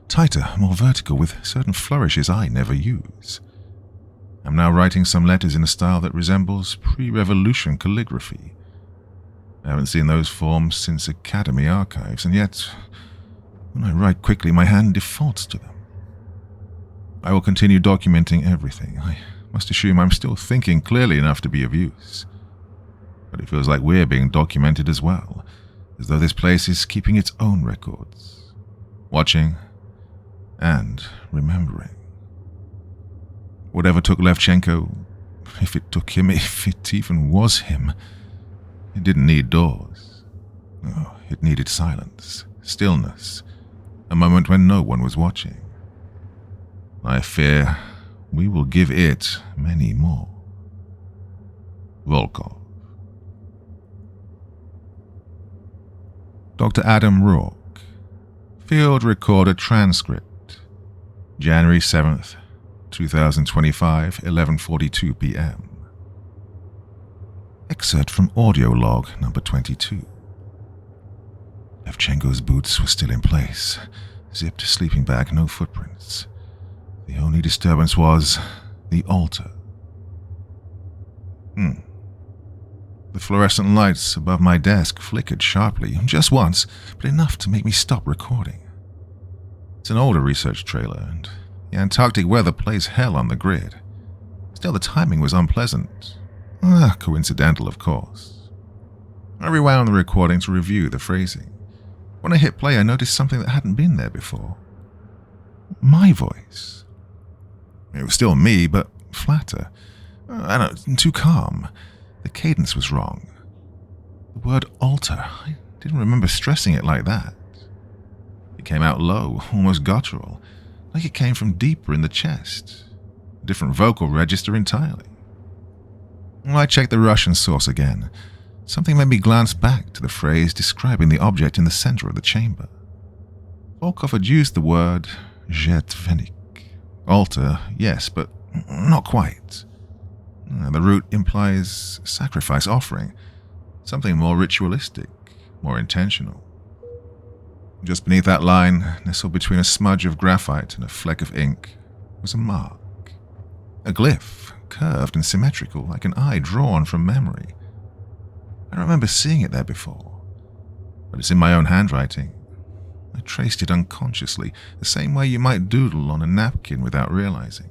Tighter, more vertical, with certain flourishes I never use. I'm now writing some letters in a style that resembles pre-revolution calligraphy. I haven't seen those forms since Academy archives, and yet, when I write quickly, my hand defaults to them. I will continue documenting everything. I must assume I'm still thinking clearly enough to be of use. But it feels like we're being documented as well, as though this place is keeping its own records, watching and remembering. Whatever took Levchenko, if it took him, if it even was him, it didn't need doors. No, it needed silence, stillness, a moment when no one was watching. I fear we will give it many more. Volkov. Dr. Adam Rourke. Field Recorder Transcript. January 7th, 2025, 11:42 p.m. Excerpt from audio log number 22. Levchenko's boots were still in place, zipped sleeping bag, no footprints. The only disturbance was the altar. The fluorescent lights above my desk flickered sharply, just once, but enough to make me stop recording. It's an older research trailer, and the Antarctic weather plays hell on the grid. Still, the timing was unpleasant. Coincidental, of course. I rewound the recording to review the phrasing. When I hit play, I noticed something that hadn't been there before. My voice. It was still me, but flatter. I don't know, too calm. The cadence was wrong. The word alter, I didn't remember stressing it like that. It came out low, almost guttural, like it came from deeper in the chest. A different vocal register entirely. When I checked the Russian source again, something made me glance back to the phrase describing the object in the center of the chamber. Volkov had used the word zhetvenik. Altar, yes, but not quite. The root implies sacrifice, offering, something more ritualistic, more intentional. Just beneath that line, nestled between a smudge of graphite and a fleck of ink, was a mark. A glyph, curved and symmetrical, like an eye drawn from memory. I don't remember seeing it there before, but it's in my own handwriting. I traced it unconsciously, the same way you might doodle on a napkin without realizing.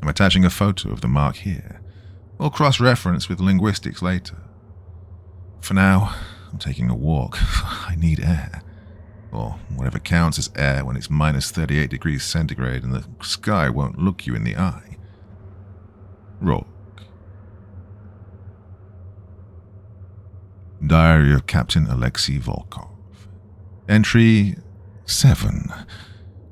I'm attaching a photo of the mark here. We'll cross-reference with linguistics later. For now, I'm taking a walk. I need air. Or whatever counts as air when it's minus 38 degrees centigrade and the sky won't look you in the eye. Rourke. Diary of Captain Alexei Volkov. Entry 7.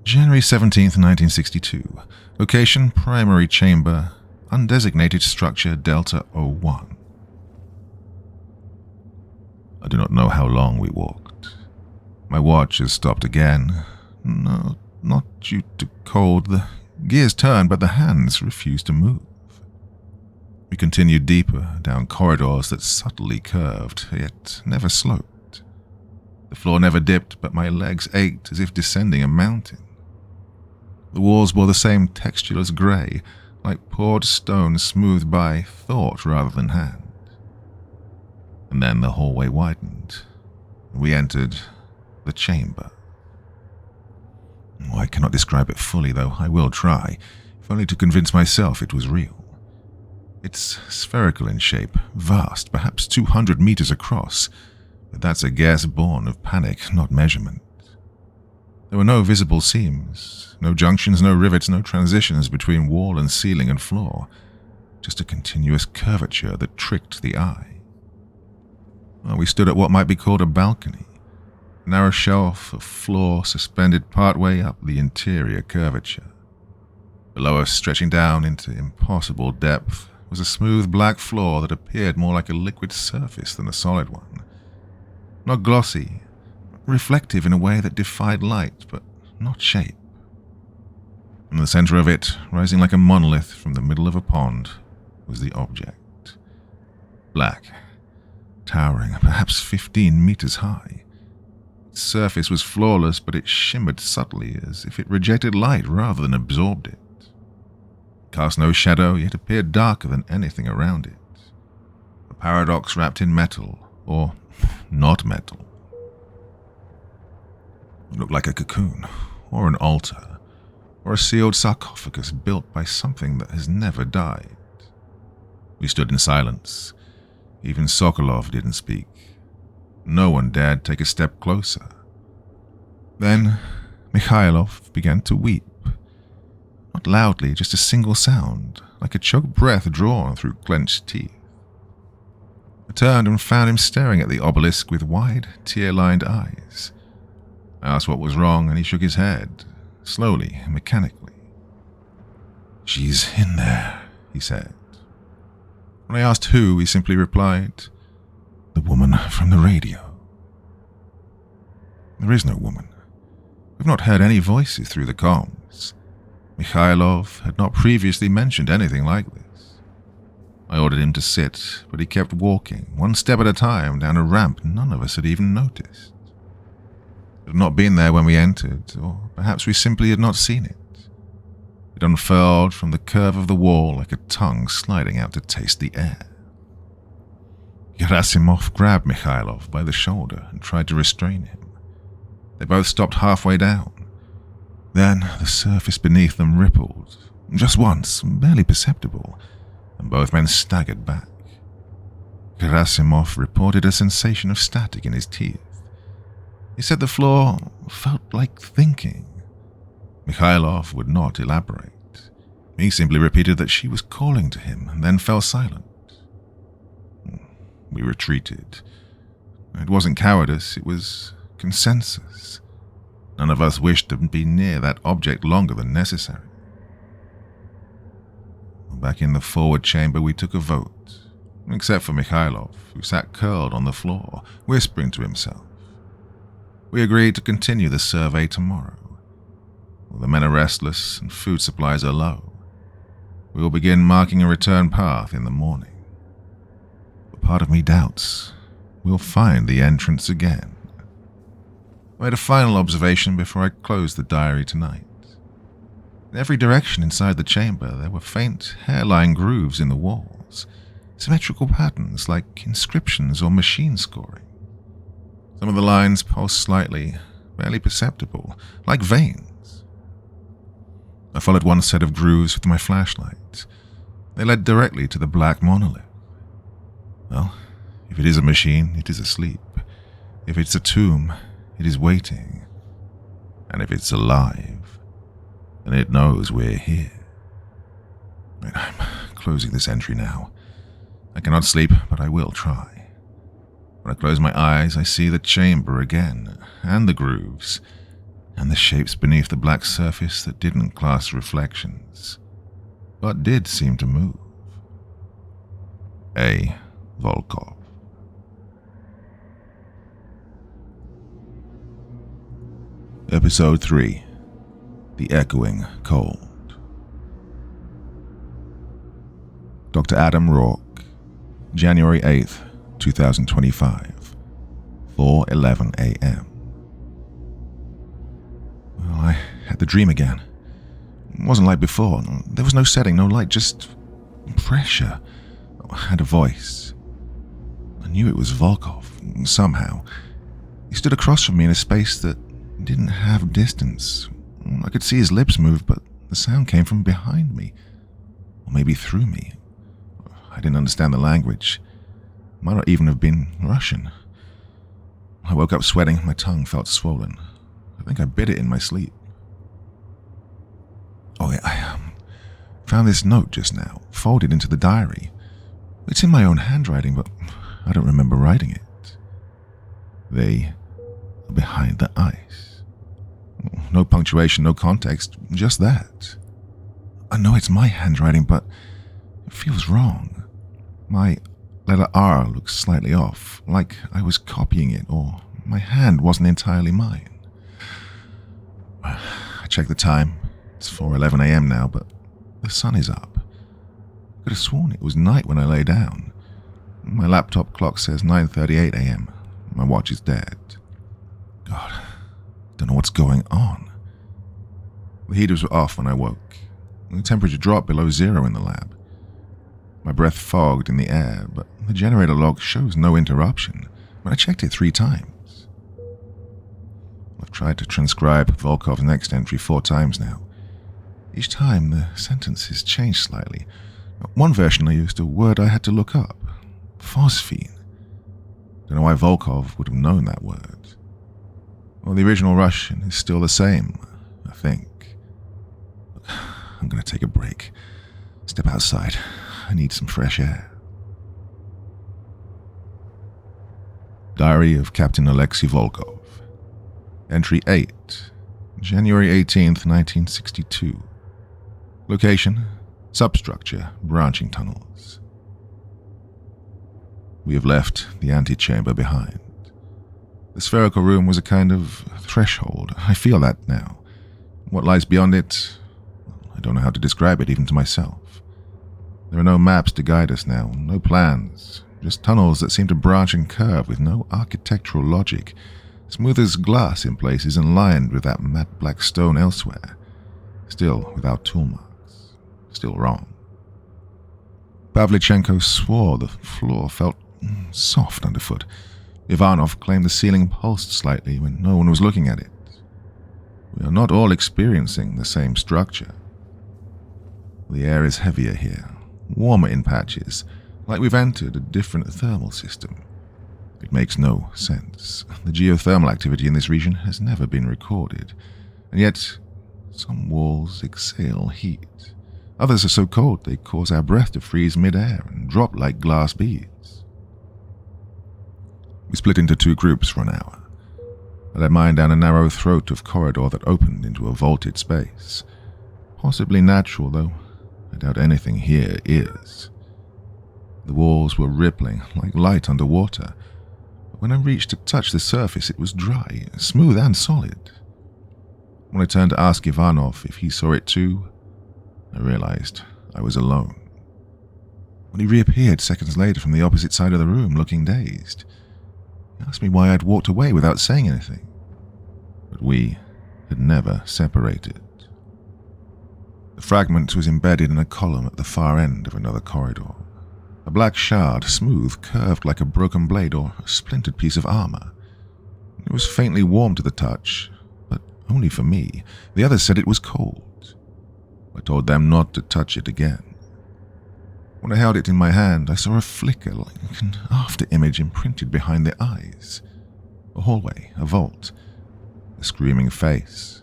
January 17th, 1962. Location, primary chamber, undesignated structure Delta 01. I do not know how long we walked. My watch has stopped again. No, not due to cold. The gears turned, but the hands refused to move. We continued deeper, down corridors that subtly curved, yet never sloped. The floor never dipped, but my legs ached as if descending a mountain. The walls bore the same textureless grey, like poured stone smoothed by thought rather than hand. And then the hallway widened. We entered the chamber. I cannot describe it fully, though I will try, if only to convince myself it was real. It's spherical in shape, vast, perhaps 200 meters across, but that's a guess born of panic, not measurement. There were no visible seams, no junctions, no rivets, no transitions between wall and ceiling and floor, just a continuous curvature that tricked the eye. We stood at what might be called a balcony, a narrow shelf of floor suspended partway up the interior curvature. Below us, stretching down into impossible depth, was a smooth black floor that appeared more like a liquid surface than a solid one. Not glossy, reflective in a way that defied light, but not shape. In the center of it, rising like a monolith from the middle of a pond, was the object. Black, towering, perhaps 15 meters high. Its surface was flawless, but it shimmered subtly as if it rejected light rather than absorbed it. Cast no shadow, yet appeared darker than anything around it. A paradox wrapped in metal, or not metal. It looked like a cocoon, or an altar, or a sealed sarcophagus built by something that has never died. We stood in silence. Even Sokolov didn't speak. No one dared take a step closer. Then Mikhailov began to weep. Not loudly, just a single sound, like a choked breath drawn through clenched teeth. I turned and found him staring at the obelisk with wide, tear-lined eyes. I asked what was wrong, and he shook his head, slowly, mechanically. "She's in there," he said. When I asked who, he simply replied, "The woman from the radio." There is no woman. We've not heard any voices through the comms. Mikhailov had not previously mentioned anything like this. I ordered him to sit, but he kept walking, one step at a time, down a ramp none of us had even noticed. It had not been there when we entered, or perhaps we simply had not seen it. It unfurled from the curve of the wall like a tongue sliding out to taste the air. Gerasimov grabbed Mikhailov by the shoulder and tried to restrain him. They both stopped halfway down. Then the surface beneath them rippled, just once, barely perceptible, and both men staggered back. Gerasimov reported a sensation of static in his teeth. He said the floor felt like thinking. Mikhailov would not elaborate. He simply repeated that she was calling to him and then fell silent. We retreated. It wasn't cowardice, it was consensus. None of us wished to be near that object longer than necessary. Back in the forward chamber, we took a vote, except for Mikhailov, who sat curled on the floor, whispering to himself. We agreed to continue the survey tomorrow. The men are restless and food supplies are low. We will begin marking a return path in the morning. But part of me doubts we'll find the entrance again. I made a final observation before I closed the diary tonight. In every direction inside the chamber, there were faint hairline grooves in the walls, symmetrical patterns like inscriptions or machine scoring. Some of the lines pulsed slightly, barely perceptible, like veins. I followed one set of grooves with my flashlight. They led directly to the black monolith. Well, if it is a machine, it is asleep. If it's a tomb, it is waiting. And if it's alive, then it knows we're here. I'm closing this entry now. I cannot sleep, but I will try. When I close my eyes, I see the chamber again, and the grooves, and the shapes beneath the black surface that didn't cast reflections, but did seem to move. A. Volkov. Episode 3. The Echoing Cold. Dr. Adam Rourke, January 8th, 2025, 4:11 a.m. Well, I had the dream again. It wasn't like before. There was no setting, no light, just pressure. I had a voice. I knew it was Volkov, somehow. He stood across from me in a space that didn't have distance. I could see his lips move, but the sound came from behind me, or maybe through me. I didn't understand the language. It might not even have been Russian. I woke up sweating, my tongue felt swollen. I think I bit it in my sleep. Oh, yeah, I found this note just now, folded into the diary. It's in my own handwriting, but I don't remember writing it. They are behind the ice. No punctuation, no context, just that. I know it's my handwriting, but it feels wrong. My letter R looks slightly off, like I was copying it, or my hand wasn't entirely mine. I checked the time. It's 4:11 a.m. now, but the sun is up. I could have sworn it was night when I lay down. My laptop clock says 9:38 a.m. My watch is dead. God, don't know what's going on. The heaters were off when I woke. The temperature dropped below zero in the lab. My breath fogged in the air, but the generator log shows no interruption. But I checked it 3 times. I've tried to transcribe Volkov's next entry 4 times now. Each time the sentences changed slightly. One version I used a word I had to look up. Phosphine. Don't know why Volkov would have known that word. Well, the original Russian is still the same, I think. I'm going to take a break. Step outside. I need some fresh air. Diary of Captain Alexei Volkov. Entry 8. January 18th, 1962. Location: substructure, branching tunnels. We have left the antechamber behind. The spherical room was a kind of threshold. I feel that now. What lies beyond it, I don't know how to describe it even to myself. There are no maps to guide us now, no plans, just tunnels that seem to branch and curve with no architectural logic, smooth as glass in places and lined with that matte black stone elsewhere. Still without tool marks, still wrong. Pavlichenko swore the floor felt soft underfoot. Ivanov claimed the ceiling pulsed slightly when no one was looking at it. We are not all experiencing the same structure. The air is heavier here, warmer in patches, like we've entered a different thermal system. It makes no sense. The geothermal activity in this region has never been recorded, and yet some walls exhale heat, Others are so cold they cause our breath to freeze mid-air and drop like glass beads. We split into 2 groups for an hour. I led mine down a narrow throat of corridor that opened into a vaulted space. Possibly natural, though I doubt anything here is. The walls were rippling like light underwater, but when I reached to touch the surface it was dry, smooth and solid. When I turned to ask Ivanov if he saw it too, I realized I was alone. When he reappeared seconds later from the opposite side of the room, looking dazed, he asked me why I'd walked away without saying anything. But we had never separated. The fragment was embedded in a column at the far end of another corridor. A black shard, smooth, curved like a broken blade or a splintered piece of armor. It was faintly warm to the touch, but only for me. The others said it was cold. I told them not to touch it again. When I held it in my hand, I saw a flicker like an after-image imprinted behind the eyes. A hallway, a vault, a screaming face.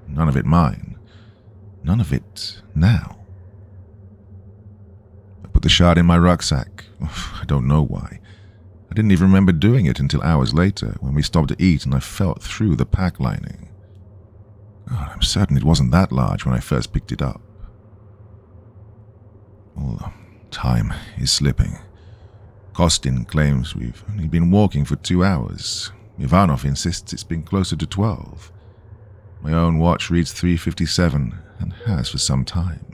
None of it mine. None of it now. I put the shard in my rucksack. I don't know why. I didn't even remember doing it until hours later when we stopped to eat and I felt through the pack lining. God, I'm certain it wasn't that large when I first picked it up. Well, time is slipping. Kostin claims we've only been walking for 2 hours. Ivanov insists it's been closer to 12. My own watch reads 3:57 and has for some time.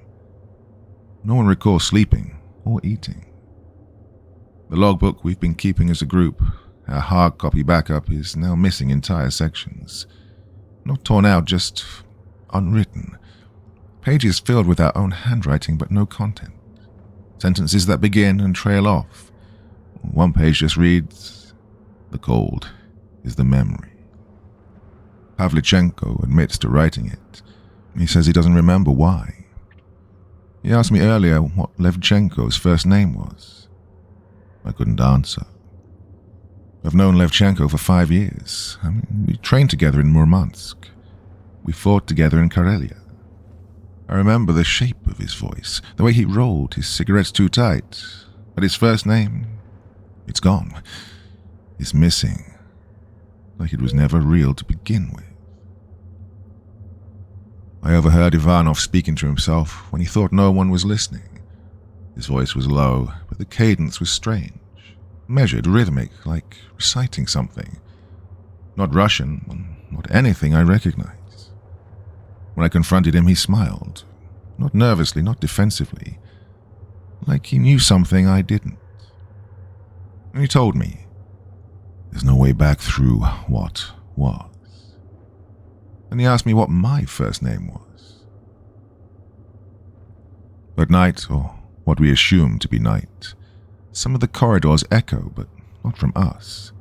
No one recalls sleeping or eating. The logbook we've been keeping as a group, our hard copy backup, is now missing entire sections. Not torn out, just unwritten. Pages filled with our own handwriting, but no content. Sentences that begin and trail off. One page just reads, "The cold is the memory." Pavlichenko admits to writing it. He says he doesn't remember why. He asked me earlier what Levchenko's first name was. I couldn't answer. I've known Levchenko for 5 years. We trained together in Murmansk. We fought together in Karelia. I remember the shape of his voice, the way he rolled his cigarettes too tight. But his first name, it's gone. It's missing. Like it was never real to begin with. I overheard Ivanov speaking to himself when he thought no one was listening. His voice was low, but the cadence was strange. Measured, rhythmic, like reciting something. Not Russian, not anything I recognize. When I confronted him, he smiled. Not nervously, not defensively. Like he knew something I didn't. And he told me, there's no way back through what was. And he asked me what my first name was. At night, or what we assume to be night, some of the corridors echo, but not from us.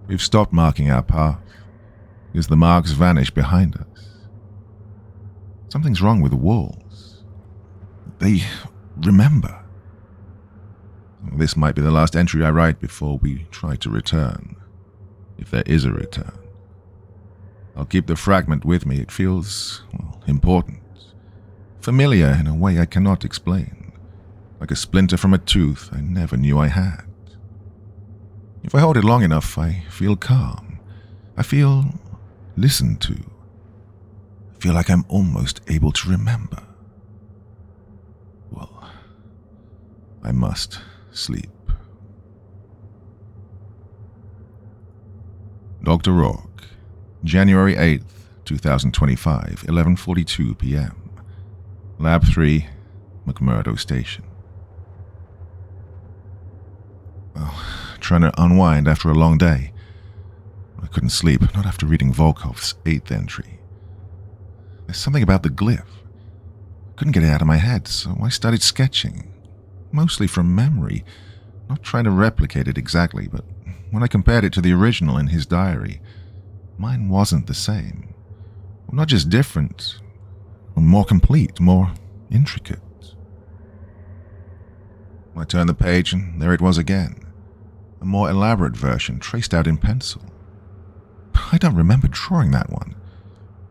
We've stopped marking our path, because the marks vanish behind us. Something's wrong with the walls. They remember. This might be the last entry I write before we try to return, if there is a return. I'll keep the fragment with me. It feels, important. Familiar in a way I cannot explain. Like a splinter from a tooth I never knew I had. If I hold it long enough, I feel calm. I feel listened to. I feel like I'm almost able to remember. Well, I must sleep. Dr. Rourke, January 8th, 2025, 11:42 p.m. Lab 3, McMurdo Station. Well, trying to unwind after a long day. I couldn't sleep, not after reading Volkov's 8th entry. There's something about the glyph. Couldn't get it out of my head, so I started sketching. Mostly from memory, not trying to replicate it exactly, but when I compared it to the original in his diary, mine wasn't the same. Well, not just different, more complete, more intricate. I turned the page and there it was again. A more elaborate version traced out in pencil. I don't remember drawing that one.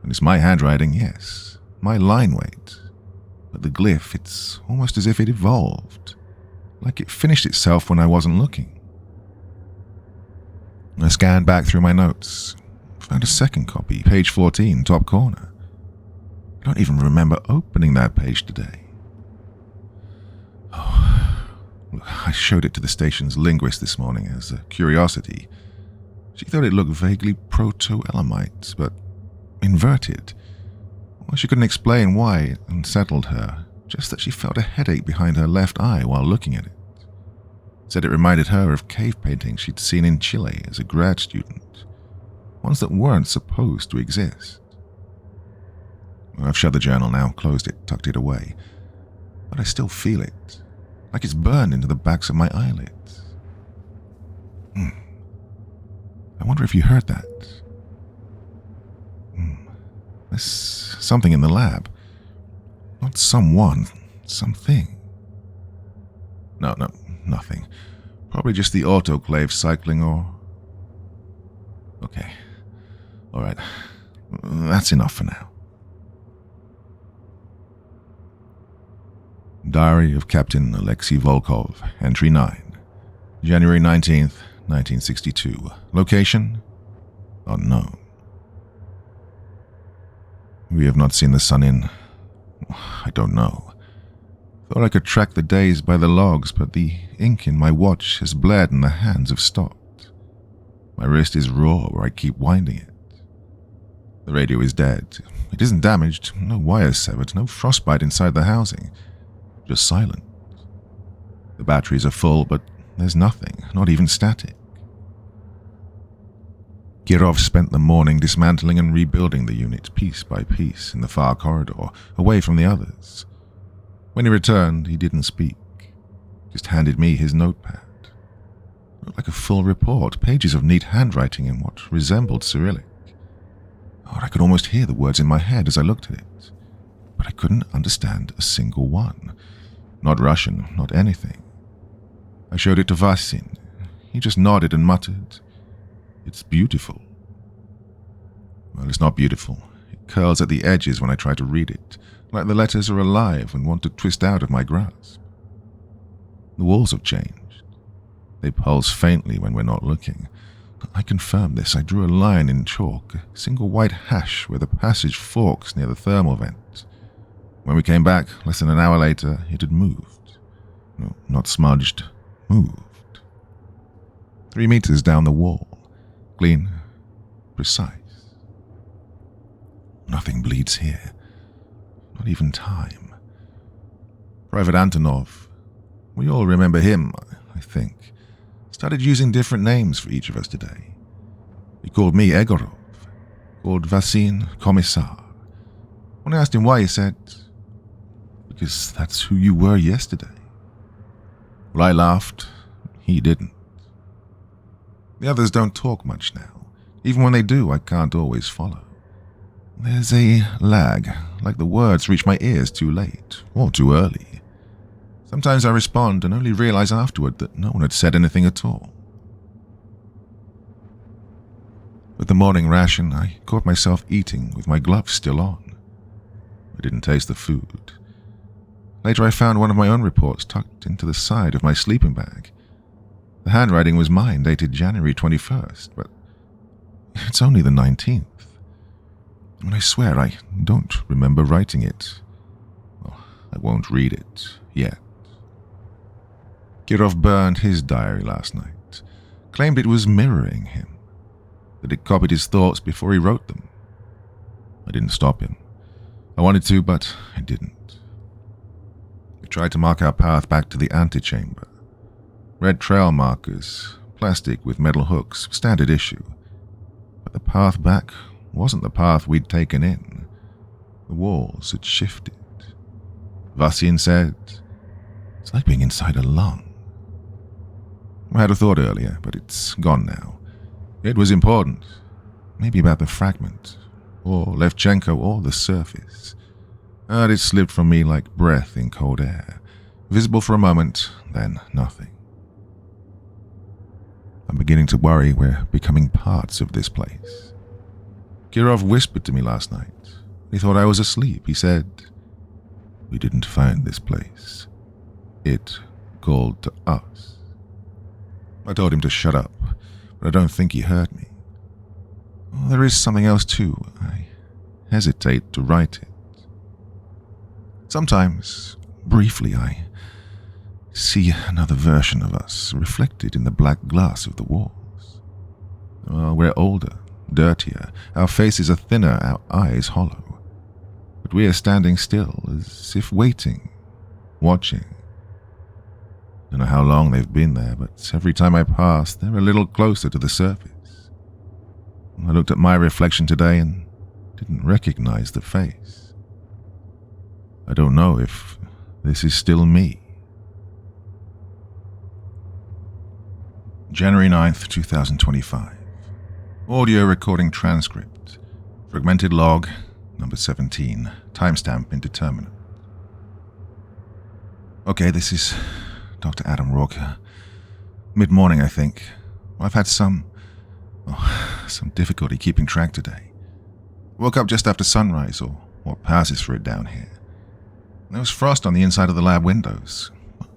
And it's my handwriting, yes. My line weight. But the glyph, it's almost as if it evolved, like it finished itself when I wasn't looking. I scanned back through my notes, found a second copy, page 14, top corner. I don't even remember opening that page today. I showed it to the station's linguist this morning as a curiosity. She thought it looked vaguely proto-Elamite, but inverted. Well, she couldn't explain why it unsettled her, just that she felt a headache behind her left eye while looking at it. Said it reminded her of cave paintings she'd seen in Chile as a grad student, ones that weren't supposed to exist. I've shut the journal now, closed it, tucked it away, but I still feel it. Like it's burned into the backs of my eyelids. I wonder if you heard that. There's something in the lab. Not someone, something. No, nothing. Probably just the autoclave cycling or... Okay. Alright. That's enough for now. Diary of Captain Alexei Volkov, Entry 9, January 19th, 1962. Location? Unknown. We have not seen the sun in... I don't know. Thought I could track the days by the logs, but the ink in my watch has bled and the hands have stopped. My wrist is raw where I keep winding it. The radio is dead. It isn't damaged, no wires severed, no frostbite inside the housing. Just silent. The batteries are full, but there's nothing, not even static. Kirov spent the morning dismantling and rebuilding the unit piece by piece in the far corridor, away from the others. When he returned, he didn't speak, just handed me his notepad. It looked like a full report, pages of neat handwriting in what resembled Cyrillic. Oh, I could almost hear the words in my head as I looked at it, but I couldn't understand a single one. Not Russian, not anything. I showed it to Vasin. He just nodded and muttered, "It's beautiful." Well, it's not beautiful. It curls at the edges when I try to read it, like the letters are alive and want to twist out of my grasp. The walls have changed. They pulse faintly when we're not looking. I confirm this. I drew a line in chalk, a single white hash where the passage forks near the thermal vent. When we came back, less than an hour later, it had moved. No, not smudged, moved. 3 meters down the wall. Clean, precise. Nothing bleeds here. Not even time. Private Antonov. We all remember him, I think. Started using different names for each of us today. He called me Egorov. Called Vasin Commissar. When I asked him why, he said, "Because that's who you were yesterday." Well, I laughed. He didn't. The others don't talk much now. Even when they do, I can't always follow. There's a lag, like the words reach my ears too late, or too early. Sometimes I respond and only realize afterward that no one had said anything at all. With the morning ration, I caught myself eating with my gloves still on. I didn't taste the food. Later I found one of my own reports tucked into the side of my sleeping bag. The handwriting was mine, dated January 21st, but it's only the 19th. And I swear I don't remember writing it. Well, I won't read it yet. Kirov burned his diary last night, claimed it was mirroring him, that it copied his thoughts before he wrote them. I didn't stop him. I wanted to, but I didn't. We tried to mark our path back to the antechamber. Red trail markers, plastic with metal hooks, standard issue. But the path back wasn't the path we'd taken in. The walls had shifted. Vasin said, "It's like being inside a lung." I had a thought earlier, but it's gone now. It was important. Maybe about the fragment, or Levchenko, or the surface. And it slipped from me like breath in cold air. Visible for a moment, then nothing. I'm beginning to worry we're becoming parts of this place. Kirov whispered to me last night. He thought I was asleep. He said, We didn't find this place. It called to us. I told him to shut up, but I don't think he heard me. Well, there is something else too. I hesitate to write it. Sometimes, briefly, I see another version of us reflected in the black glass of the walls. Well, we're older, dirtier, our faces are thinner, our eyes hollow. But we are standing still, as if waiting, watching. I don't know how long they've been there, but every time I pass, they're a little closer to the surface. I looked at my reflection today and didn't recognize the face. I don't know if this is still me. January 9th, 2025. Audio recording transcript. Fragmented log, number 17. Timestamp indeterminate. Okay, this is Dr. Adam Rourke. Mid-morning, I think. I've had some difficulty keeping track today. Woke up just after sunrise, or what passes for it down here. There was frost on the inside of the lab windows.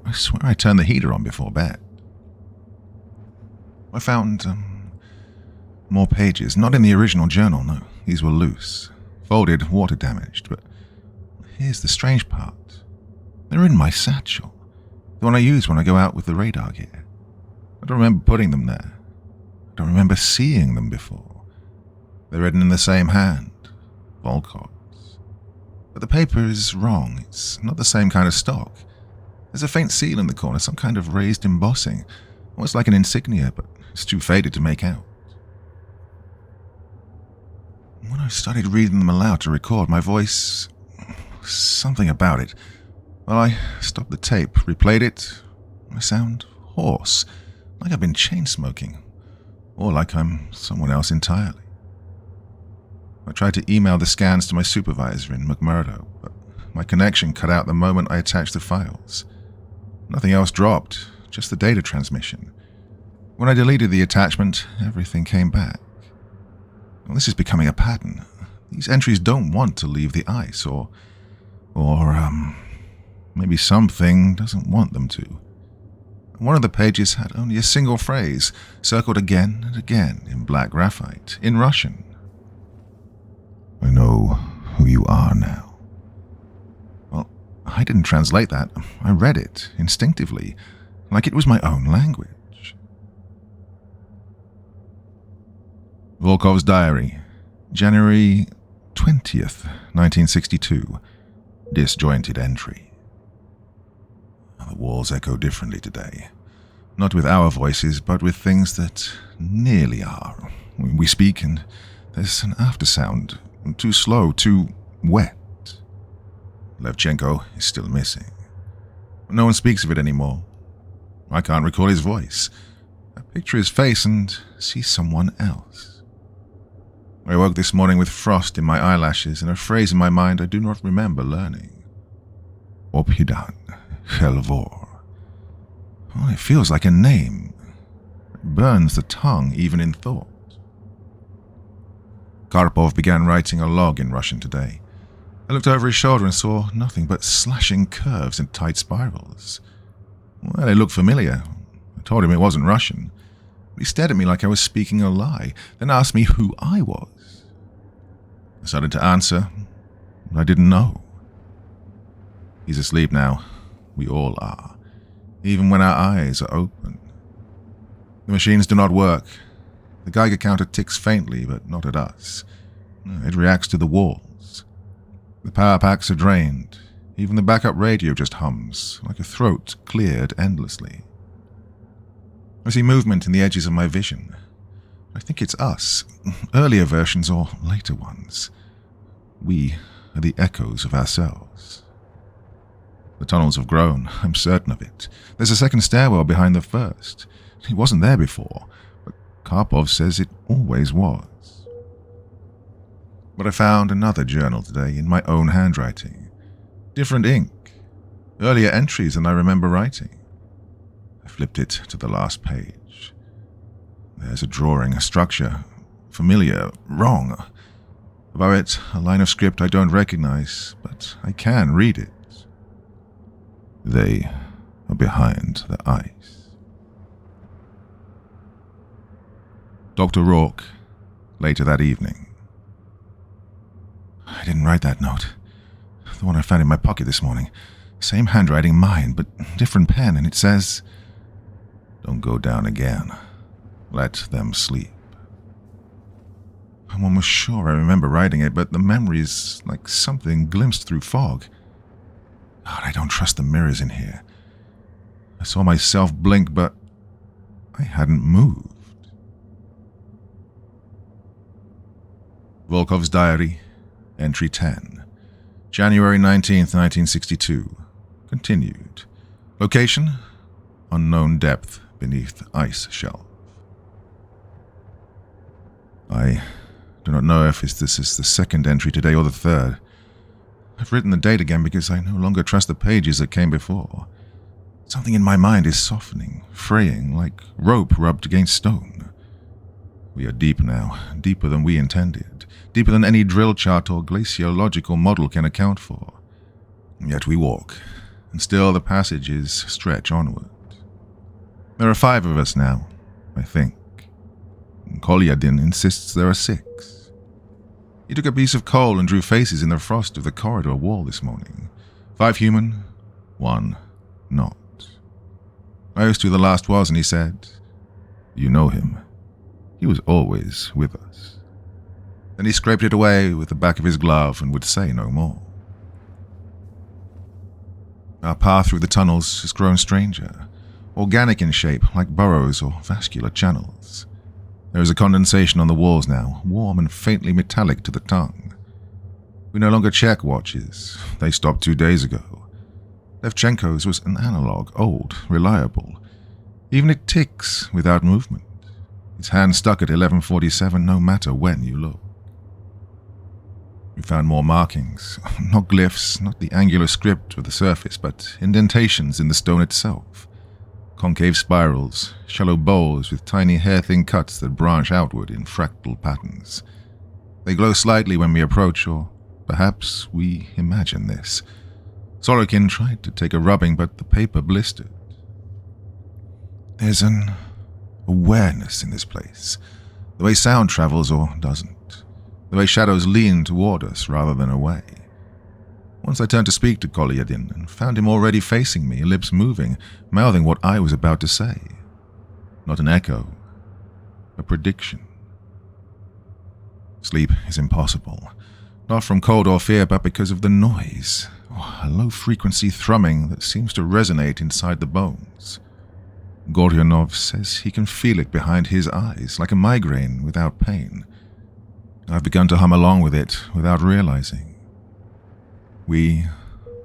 I swear I turned the heater on before bed. I found more pages, not in the original journal, no. These were loose, folded, water damaged, but here's the strange part. They're in my satchel, the one I use when I go out with the radar gear. I don't remember putting them there. I don't remember seeing them before. They're written in the same hand, Volkov's. But the paper is wrong. It's not the same kind of stock. There's a faint seal in the corner, some kind of raised embossing, almost like an insignia, but it's too faded to make out. When I started reading them aloud to record, my voice... something about it. Well, I stopped the tape, replayed it. I sound hoarse, like I've been chain-smoking, or like I'm someone else entirely. I tried to email the scans to my supervisor in McMurdo, but my connection cut out the moment I attached the files. Nothing else dropped, just the data transmission. When I deleted the attachment, everything came back. Well, this is becoming a pattern. These entries don't want to leave the ice, or maybe something doesn't want them to. One of the pages had only a single phrase, circled again and again in black graphite, in Russian. I know who you are now. Well, I didn't translate that. I read it, instinctively, like it was my own language. Volkov's diary, January 20th, 1962. Disjointed entry. The walls echo differently today. Not with our voices, but with things that nearly are. We speak and there's an aftersound. Too slow, too wet. Levchenko is still missing. No one speaks of it anymore. I can't recall his voice. I picture his face and see someone else. I woke this morning with frost in my eyelashes and a phrase in my mind I do not remember learning. Ophidan Helvor. Oh, it feels like a name. It burns the tongue even in thought. Karpov began writing a log in Russian today. I looked over his shoulder and saw nothing but slashing curves and tight spirals. Well, they looked familiar. I told him it wasn't Russian. He stared at me like I was speaking a lie, then asked me who I was. I started to answer, but I didn't know. He's asleep now. We all are, even when our eyes are open. The machines do not work. The Geiger counter ticks faintly, but not at us. It reacts to the walls. The power packs are drained. Even the backup radio just hums, like a throat cleared endlessly. I see movement in the edges of my vision. I think it's us, earlier versions or later ones. We are the echoes of ourselves. The tunnels have grown, I'm certain of it. There's a second stairwell behind the first. It wasn't there before, but Karpov says it always was. But I found another journal today in my own handwriting. Different ink. Earlier entries than I remember writing. I flipped it to the last page. There's a drawing, a structure. Familiar, wrong. Above it, a line of script I don't recognize, but I can read it. They are behind the ice. Dr. Rourke, later that evening. I didn't write that note. The one I found in my pocket this morning. Same handwriting mine, but different pen, and it says, "Don't go down again. Let them sleep." I'm almost sure I remember writing it, but the memory is like something glimpsed through fog. God, I don't trust the mirrors in here. I saw myself blink, but I hadn't moved. Volkov's diary, entry 10, January 19th, 1962. Continued. Location, unknown depth beneath ice shelf. I do not know if this is the second entry today or the third. I've written the date again because I no longer trust the pages that came before. Something in my mind is softening, fraying, like rope rubbed against stone. We are deep now, deeper than we intended, deeper than any drill chart or glaciological model can account for. Yet we walk, and still the passages stretch onward. There are 5 of us now, I think. Kolyadin insists there are 6. He took a piece of coal and drew faces in the frost of the corridor wall this morning. 5 human, 1 not. I asked who the last was, and he said, "You know him. He was always with us." Then he scraped it away with the back of his glove and would say no more. Our path through the tunnels has grown stranger, organic in shape like burrows or vascular channels. There is a condensation on the walls now, warm and faintly metallic to the tongue. We no longer check watches. They stopped 2 days ago. Levchenko's was an analog, old, reliable. Even it ticks without movement. Its hand stuck at 11:47 no matter when you look. We found more markings, not glyphs, not the angular script of the surface, but indentations in the stone itself. Concave spirals, shallow bowls with tiny hair-thin cuts that branch outward in fractal patterns. They glow slightly when we approach, or perhaps we imagine this. Sorokin tried to take a rubbing, but the paper blistered. There's an awareness in this place, the way sound travels or doesn't, the way shadows lean toward us rather than away. Once I turned to speak to Kolyadin and found him already facing me, lips moving, mouthing what I was about to say. Not an echo, a prediction. Sleep is impossible, not from cold or fear, but because of the noise, a low-frequency thrumming that seems to resonate inside the bones. Goryanov says he can feel it behind his eyes, like a migraine without pain. I've begun to hum along with it without realizing. We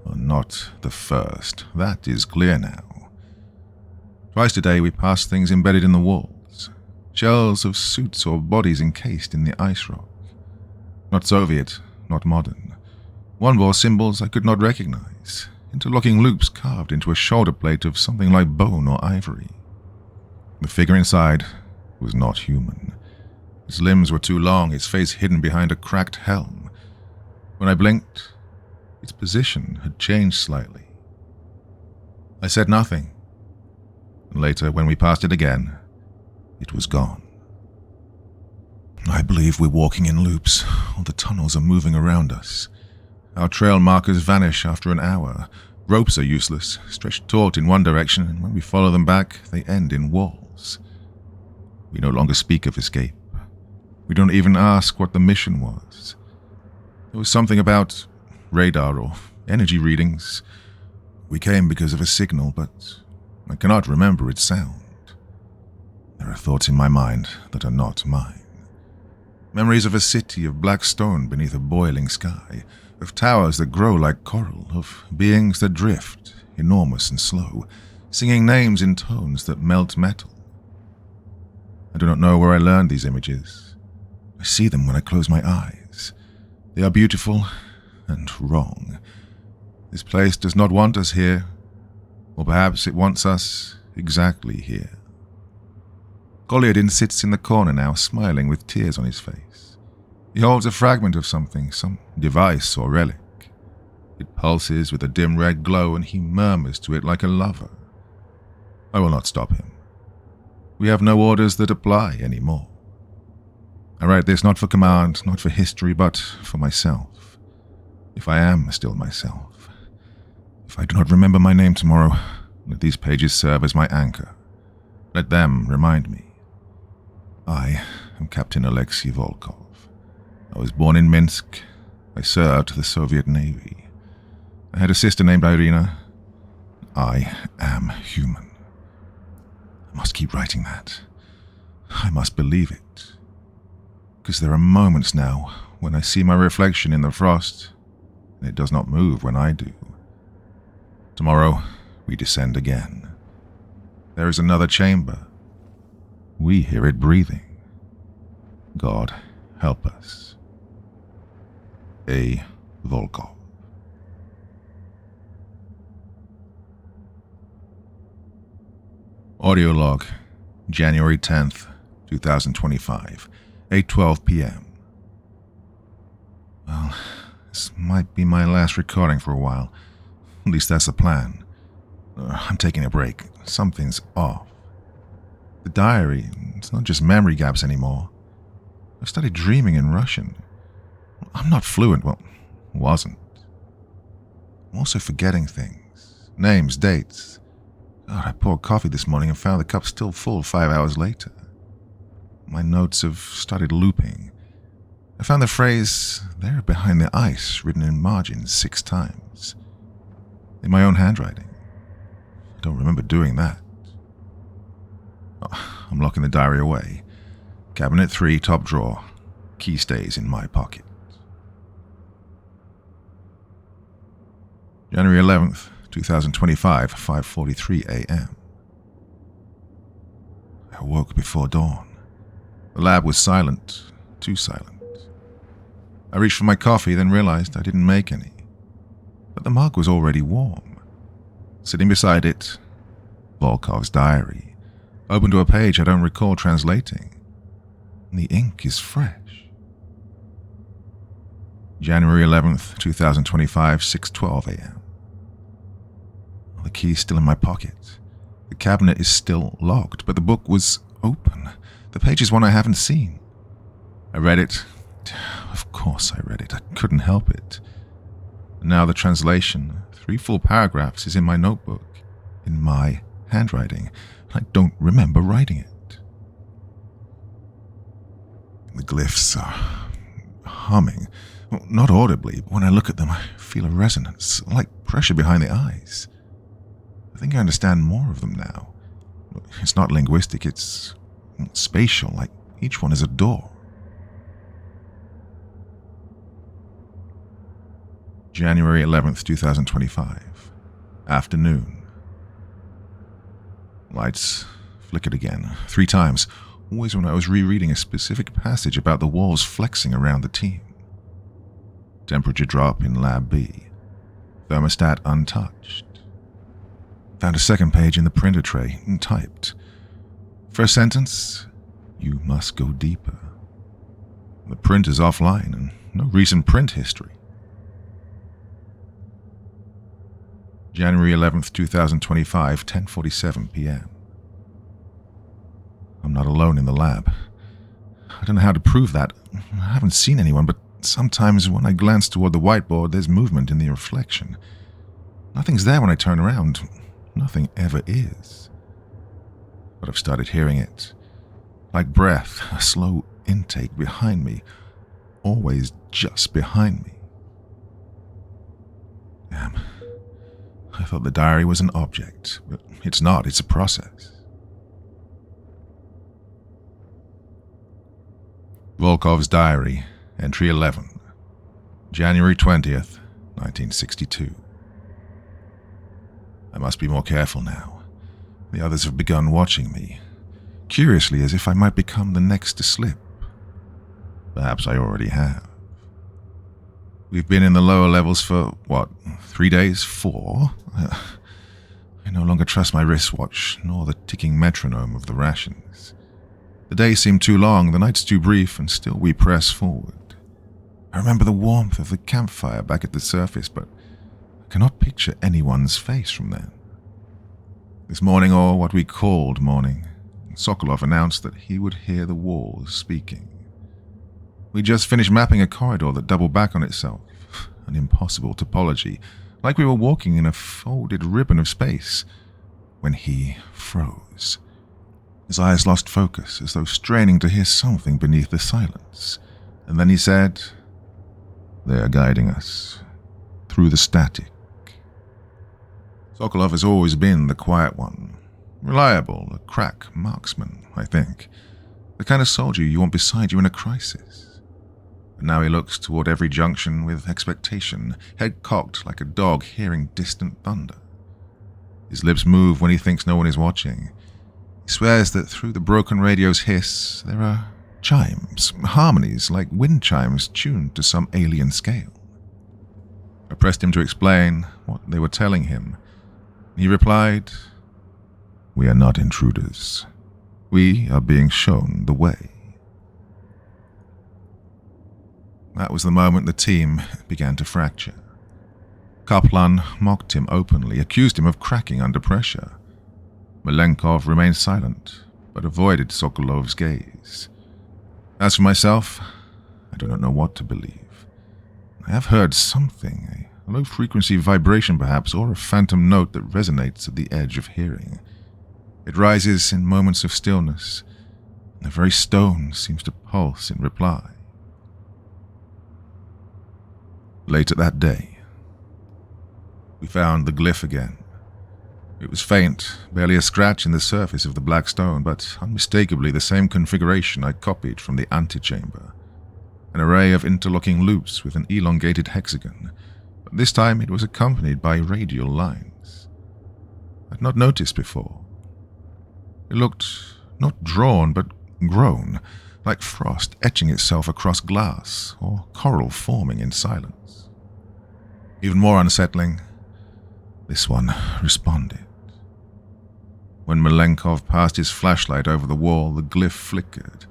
are not the first. That is clear now. Twice today we passed things embedded in the walls, shells of suits or bodies encased in the ice rock. Not Soviet, not modern. One bore symbols I could not recognize, interlocking loops carved into a shoulder plate of something like bone or ivory. The figure inside was not human. Its limbs were too long, its face hidden behind a cracked helm. When I blinked, its position had changed slightly. I said nothing, and later, when we passed it again, it was gone. I believe we're walking in loops. All the tunnels are moving around us. Our trail markers vanish after an hour. Ropes are useless, stretched taut in one direction, and when we follow them back, they end in walls. We no longer speak of escape. We don't even ask what the mission was. There was something about radar or energy readings. We came because of a signal, but I cannot remember its sound. There are thoughts in my mind that are not mine. Memories of a city of black stone beneath a boiling sky, of towers that grow like coral, of beings that drift, enormous and slow, singing names in tones that melt metal. I do not know where I learned these images. I see them when I close my eyes. They are beautiful and wrong. This place does not want us here, or perhaps it wants us exactly here. Kolyadin sits in the corner now, smiling with tears on his face. He holds a fragment of something, some device or relic. It pulses with a dim red glow, and he murmurs to it like a lover. I will not stop him. We have no orders that apply anymore. I write this not for command, not for history, but for myself. If I am still myself. If I do not remember my name tomorrow, let these pages serve as my anchor. Let them remind me. I am Captain Alexei Volkov. I was born in Minsk. I served the Soviet Navy. I had a sister named Irina. I am human. I must keep writing that. I must believe it. Because there are moments now when I see my reflection in the frost, and it does not move when I do. Tomorrow, we descend again. There is another chamber. We hear it breathing. God help us. A. Volkov. Audio log, January 10th, 2025, 8:12 p.m. Well, this might be my last recording for a while. At least that's the plan. I'm taking a break. Something's off. The diary, it's not just memory gaps anymore. I've started dreaming in Russian. I'm not fluent, well, wasn't. I'm also forgetting things. Names, dates. God, I poured coffee this morning and found the cup still full 5 hours later. My notes have started looping. I found the phrase, "there behind the ice," written in margin 6 times. In my own handwriting. I don't remember doing that. I'm locking the diary away. Cabinet 3, top drawer. Key stays in my pocket. January 11th, 2025, 5:43 a.m. I awoke before dawn. The lab was silent, too silent. I reached for my coffee, then realized I didn't make any. But the mug was already warm. Sitting beside it, Volkov's diary, open to a page I don't recall translating. And the ink is fresh. January 11th, 2025, 6:12 a.m. The key's still in my pocket. The cabinet is still locked, but the book was open. The page is one I haven't seen. I read it. Of course I read it. I couldn't help it. And now the translation, 3 full paragraphs, is in my notebook, in my handwriting. I don't remember writing it. The glyphs are humming. Well, not audibly, but when I look at them, I feel a resonance, like pressure behind the eyes. I think I understand more of them now. It's not linguistic, it's spatial, like each one is a door. January 11th, 2025, afternoon. Lights flickered again, 3 times, always when I was rereading a specific passage about the walls flexing around the team. Temperature drop in Lab B. Thermostat untouched. Found a second page in the printer tray, typed. First sentence, "You must go deeper." The print is offline and no recent print history. January 11th, 2025, 10:47 p.m. I'm not alone in the lab. I don't know how to prove that. I haven't seen anyone, but sometimes when I glance toward the whiteboard, there's movement in the reflection. Nothing's there when I turn around. Nothing ever is. But I've started hearing it. Like breath, a slow intake behind me. Always just behind me. Damn. I thought the diary was an object, but it's not, it's a process. Volkov's diary, entry 11, January 20th, 1962. I must be more careful now. The others have begun watching me, curiously as if I might become the next to slip. Perhaps I already have. We've been in the lower levels for, 3 days? 4? I no longer trust my wristwatch, nor the ticking metronome of the rations. The days seem too long, the nights too brief, and still we press forward. I remember the warmth of the campfire back at the surface, but cannot picture anyone's face from then. This morning, or what we called morning, Sokolov announced that he would hear the walls speaking. We just finished mapping a corridor that doubled back on itself, an impossible topology, like we were walking in a folded ribbon of space, when he froze. His eyes lost focus, as though straining to hear something beneath the silence, and then he said, "They are guiding us through the static." Sokolov has always been the quiet one, reliable, a crack marksman, I think, the kind of soldier you want beside you in a crisis. But now he looks toward every junction with expectation, head cocked like a dog hearing distant thunder. His lips move when he thinks no one is watching. He swears that through the broken radio's hiss, there are chimes, harmonies like wind chimes tuned to some alien scale. I pressed him to explain what they were telling him. He replied, "We are not intruders. We are being shown the way." That was the moment the team began to fracture. Kaplan mocked him openly, accused him of cracking under pressure. Malenkov remained silent, but avoided Sokolov's gaze. As for myself, I do not know what to believe. I have heard something, a low-frequency vibration perhaps, or a phantom note that resonates at the edge of hearing. It rises in moments of stillness, and the very stone seems to pulse in reply. Later that day, we found the glyph again. It was faint, barely a scratch in the surface of the black stone, but unmistakably the same configuration I copied from the antechamber. An array of interlocking loops with an elongated hexagon, but this time it was accompanied by radial lines. I had not noticed before. It looked not drawn, but grown, like frost etching itself across glass, or coral forming in silence. Even more unsettling, this one responded. When Malenkov passed his flashlight over the wall, the glyph flickered,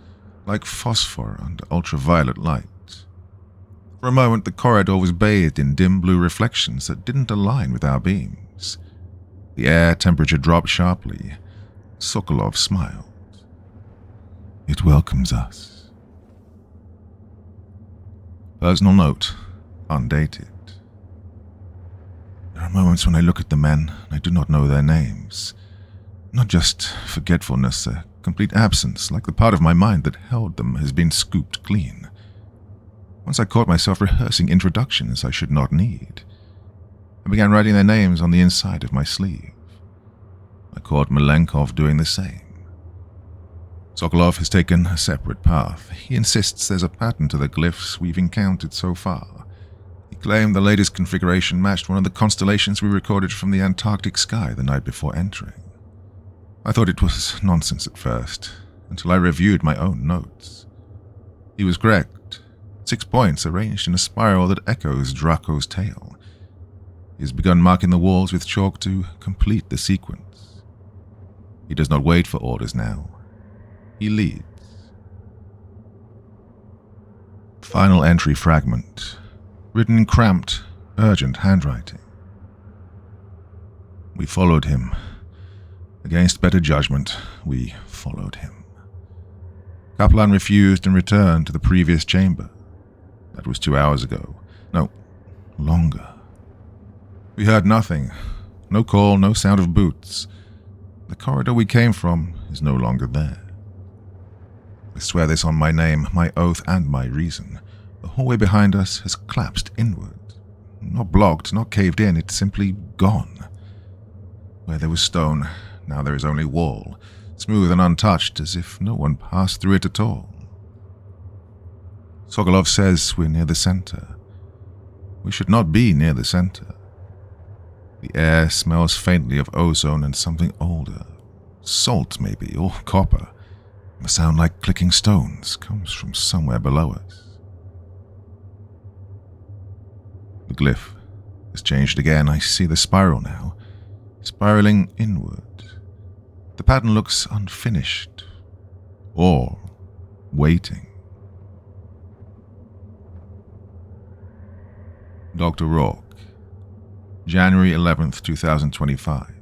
like phosphor under ultraviolet light. For a moment, the corridor was bathed in dim blue reflections that didn't align with our beams. The air temperature dropped sharply. Sokolov smiled. "It welcomes us." Personal note, undated. There are moments when I look at the men and I do not know their names. Not just forgetfulness, a complete absence, like the part of my mind that held them has been scooped clean. Once I caught myself rehearsing introductions I should not need. I began writing their names on the inside of my sleeve. I caught Malenkov doing the same. Sokolov has taken a separate path. He insists there's a pattern to the glyphs we've encountered so far. He claimed the latest configuration matched one of the constellations we recorded from the Antarctic sky the night before entering. I thought it was nonsense at first, until I reviewed my own notes. He was correct. 6 points arranged in a spiral that echoes Draco's tale. He has begun marking the walls with chalk to complete the sequence. He does not wait for orders now. He leads. Final entry fragment, written in cramped, urgent handwriting. We followed him. Against better judgment, we followed him. Kaplan refused and returned to the previous chamber. That was 2 hours ago. No, longer. We heard nothing. No call, no sound of boots. The corridor we came from is no longer there. I swear this on my name, my oath, and my reason. The hallway behind us has collapsed inward. Not blocked, not caved in, it's simply gone. Where there was stone, now there is only wall, smooth and untouched, as if no one passed through it at all. Sokolov says we're near the center. We should not be near the center. The air smells faintly of ozone and something older. Salt, maybe, or copper. The sound like clicking stones comes from somewhere below us. The glyph has changed again. I see the spiral now, spiraling inward. The pattern looks unfinished, or waiting. Dr. Rourke, January 11th, 2025.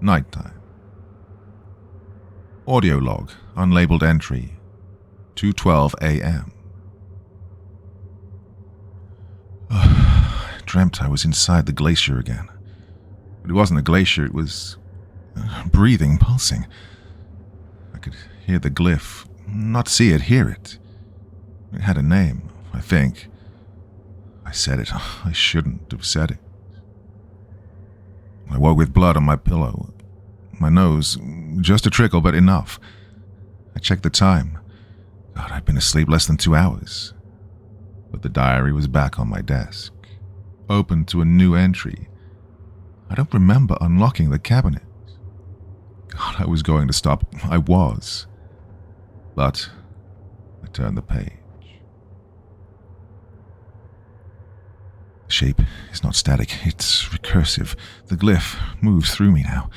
Nighttime. Audio log, unlabeled entry, 2:12 a.m. I dreamt I was inside the glacier again. But it wasn't a glacier, it was breathing, pulsing. I could hear the glyph, not see it, hear it. It had a name, I think. I said it. I shouldn't have said it. I woke with blood on my pillow. My nose, just a trickle, but enough. I checked the time. God, I'd been asleep less than 2 hours. But the diary was back on my desk, open to a new entry. I don't remember unlocking the cabinet. God, I was going to stop. I was. But I turned the page. The shape is not static, it's recursive. The glyph moves through me now.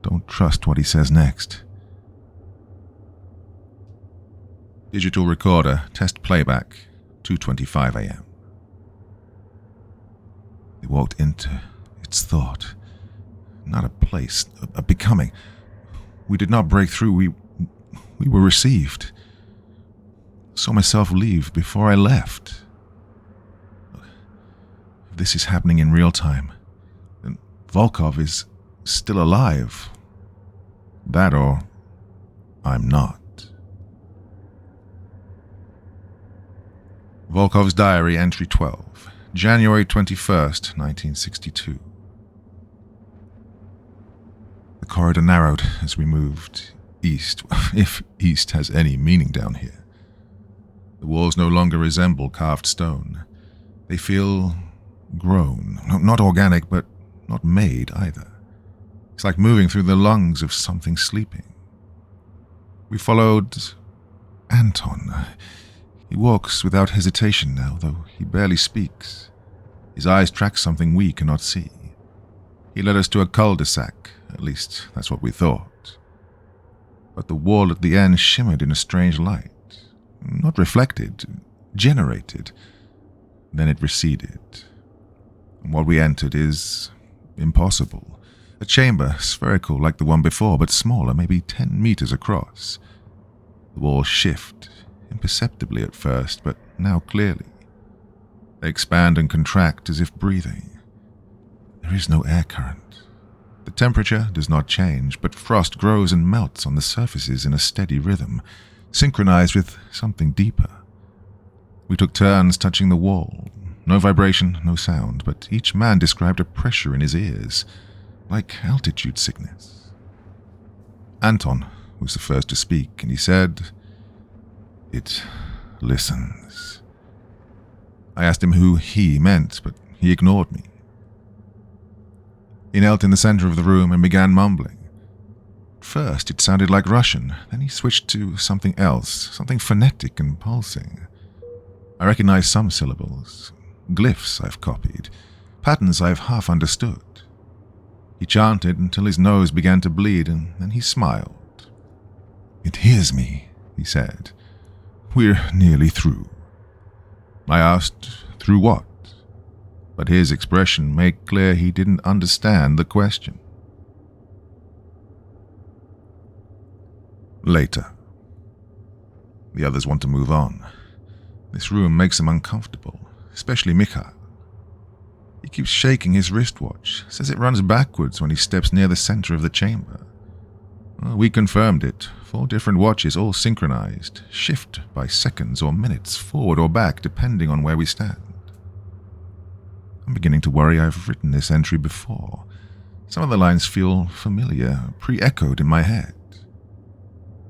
Don't trust what he says next. Digital recorder, test playback, 2:25 a.m. They walked into its thought. Not a place, a becoming. We did not break through, we were received. Saw myself leave before I left. If this is happening in real time, then Volkov is still alive. That or I'm not. Volkov's diary, entry 12, January 21st, 1962. The corridor narrowed as we moved east, if east has any meaning down here. The walls no longer resemble carved stone. They feel grown, not organic, but not made either. It's like moving through the lungs of something sleeping. We followed Anton. He walks without hesitation now, though he barely speaks. His eyes track something we cannot see. He led us to a cul-de-sac, at least that's what we thought. But the wall at the end shimmered in a strange light. Not reflected, generated. Then it receded. And what we entered is impossible. A chamber, spherical like the one before, but smaller, maybe 10 meters across. The walls shift, imperceptibly at first, but now clearly. They expand and contract as if breathing. There is no air current. The temperature does not change, but frost grows and melts on the surfaces in a steady rhythm, synchronized with something deeper. We took turns touching the wall. No vibration, no sound, but each man described a pressure in his ears, like altitude sickness. Anton was the first to speak, and he said, "It listens." I asked him who he meant, but he ignored me. He knelt in the center of the room and began mumbling. At first it sounded like Russian, then he switched to something else, something phonetic and pulsing. I recognized some syllables, glyphs I've copied, patterns I've half understood. He chanted until his nose began to bleed, and then he smiled. "It hears me," he said. "We're nearly through." I asked, through what? But his expression made clear he didn't understand the question. Later. The others want to move on. This room makes them uncomfortable, especially Mikhail. He keeps shaking his wristwatch, says it runs backwards when he steps near the center of the chamber. Well, we confirmed it. 4 different watches, all synchronized, shift by seconds or minutes, forward or back, depending on where we stand. I'm beginning to worry I've written this entry before. Some of the lines feel familiar, pre-echoed in my head.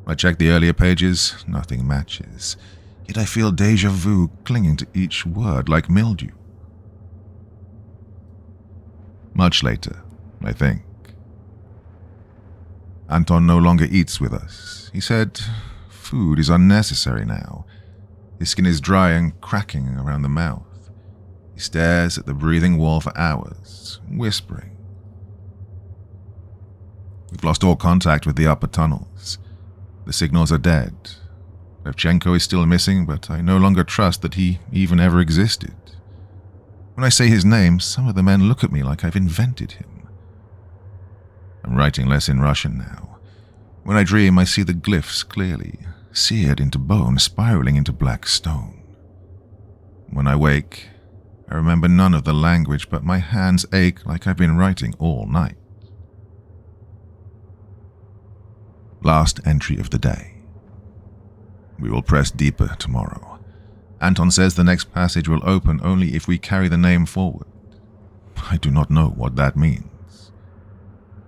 I check the earlier pages, nothing matches. Yet I feel déjà vu clinging to each word like mildew. Much later, I think. Anton no longer eats with us. He said food is unnecessary now. His skin is dry and cracking around the mouth. He stares at the breathing wall for hours, whispering. We've lost all contact with the upper tunnels. The signals are dead. Levchenko is still missing, but I no longer trust that he even ever existed. When I say his name, some of the men look at me like I've invented him. I'm writing less in Russian now. When I dream, I see the glyphs clearly, seared into bone, spiraling into black stone. When I wake, I remember none of the language, but my hands ache like I've been writing all night. Last entry of the day. We will press deeper tomorrow. Anton says the next passage will open only if we carry the name forward. I do not know what that means.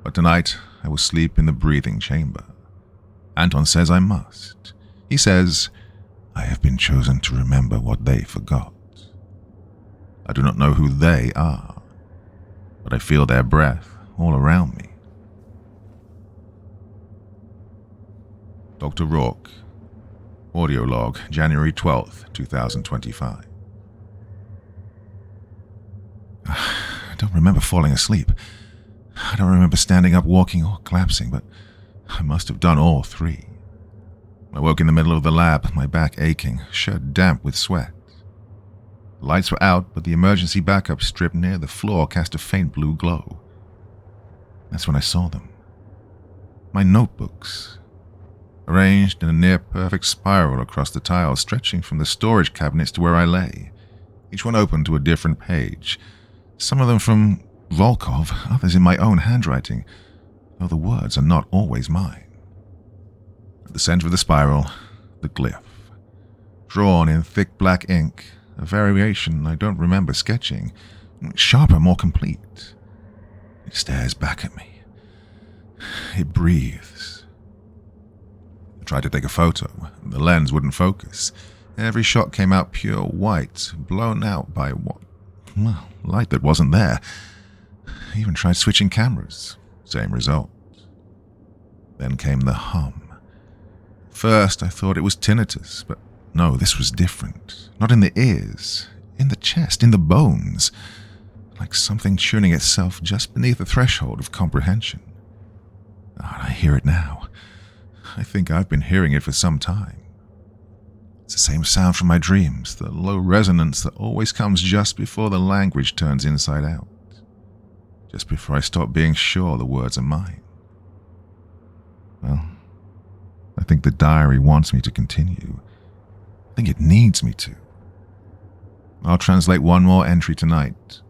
But tonight I will sleep in the breathing chamber. Anton says I must. He says, I have been chosen to remember what they forgot. I do not know who they are, but I feel their breath all around me. Dr. Rourke. Audio log, January 12th, 2025. I don't remember falling asleep. I don't remember standing up, walking, or collapsing, but I must have done all three. I woke in the middle of the lab, my back aching, shirt damp with sweat. The lights were out, but the emergency backup strip near the floor cast a faint blue glow. That's when I saw them. My notebooks, arranged in a near-perfect spiral across the tiles, stretching from the storage cabinets to where I lay. Each one open to a different page. Some of them from Volkov, others in my own handwriting, though the words are not always mine. At the center of the spiral, the glyph. Drawn in thick black ink, a variation I don't remember sketching, sharper, more complete. It stares back at me. It breathes. I tried to take a photo. The lens wouldn't focus. Every shot came out pure white, blown out by light that wasn't there. I even tried switching cameras. Same result. Then came the hum. First, I thought it was tinnitus, but no, this was different. Not in the ears, in the chest, in the bones. Like something tuning itself just beneath the threshold of comprehension. Oh, I hear it now. I think I've been hearing it for some time. It's the same sound from my dreams, the low resonance that always comes just before the language turns inside out. Just before I stop being sure the words are mine. Well, I think the diary wants me to continue. I think it needs me to. I'll translate one more entry tonight.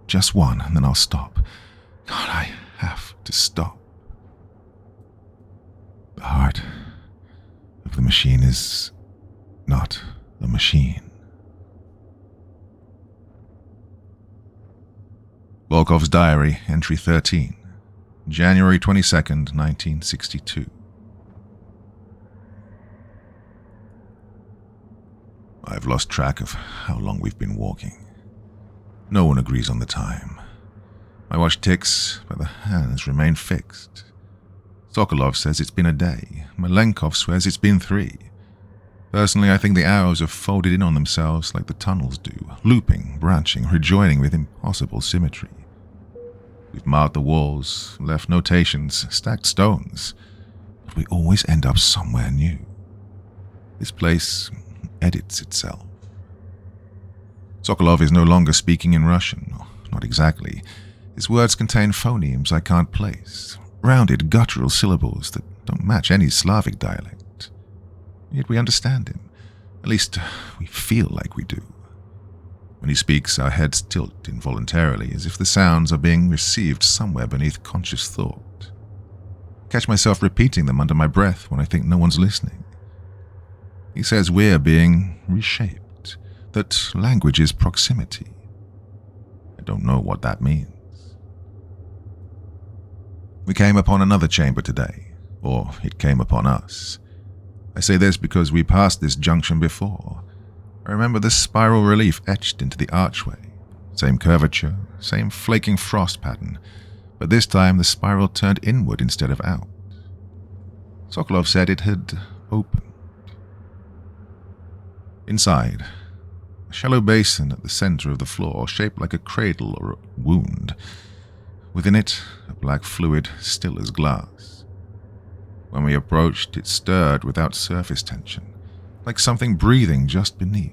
Just one, and then I'll stop. God, I have to stop. The heart of the machine is not a machine. Volkov's diary, entry 13, January 22nd, 1962. I've lost track of how long we've been walking. No one agrees on the time. My watch ticks, but the hands remain fixed. Sokolov says it's been a day. Malenkov swears it's been 3. Personally, I think the hours have folded in on themselves like the tunnels do, looping, branching, rejoining with impossible symmetry. We've marked the walls, left notations, stacked stones, but we always end up somewhere new. This place edits itself. Sokolov is no longer speaking in Russian, not exactly. His words contain phonemes I can't place, rounded guttural syllables that don't match any Slavic dialect. Yet we understand him. At least we feel like we do. When he speaks, our heads tilt involuntarily, as if the sounds are being received somewhere beneath conscious thought. I catch myself repeating them under my breath when I think no one's listening. He says we're being reshaped, that language is proximity. I don't know what that means. We came upon another chamber today, or it came upon us. I say this because we passed this junction before. I remember the spiral relief etched into the archway. Same curvature, same flaking frost pattern, but this time the spiral turned inward instead of out. Sokolov said it had opened. Inside, a shallow basin at the center of the floor, shaped like a cradle or a wound. Within it, a black fluid, still as glass. When we approached, it stirred without surface tension, like something breathing just beneath.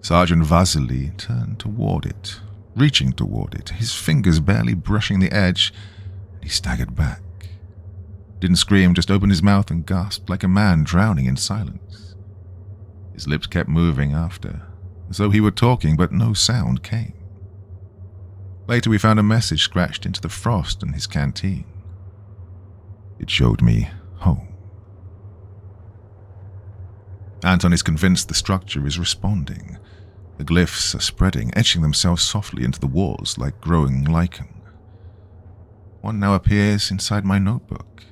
Sergeant Vasily turned toward it, reaching toward it, his fingers barely brushing the edge, and he staggered back. Didn't scream, just opened his mouth and gasped like a man drowning in silence. His lips kept moving after, as though he were talking, but no sound came. Later we found a message scratched into the frost in his canteen. It showed me home. Anton is convinced the structure is responding. The glyphs are spreading, etching themselves softly into the walls like growing lichen. One now appears inside my notebook,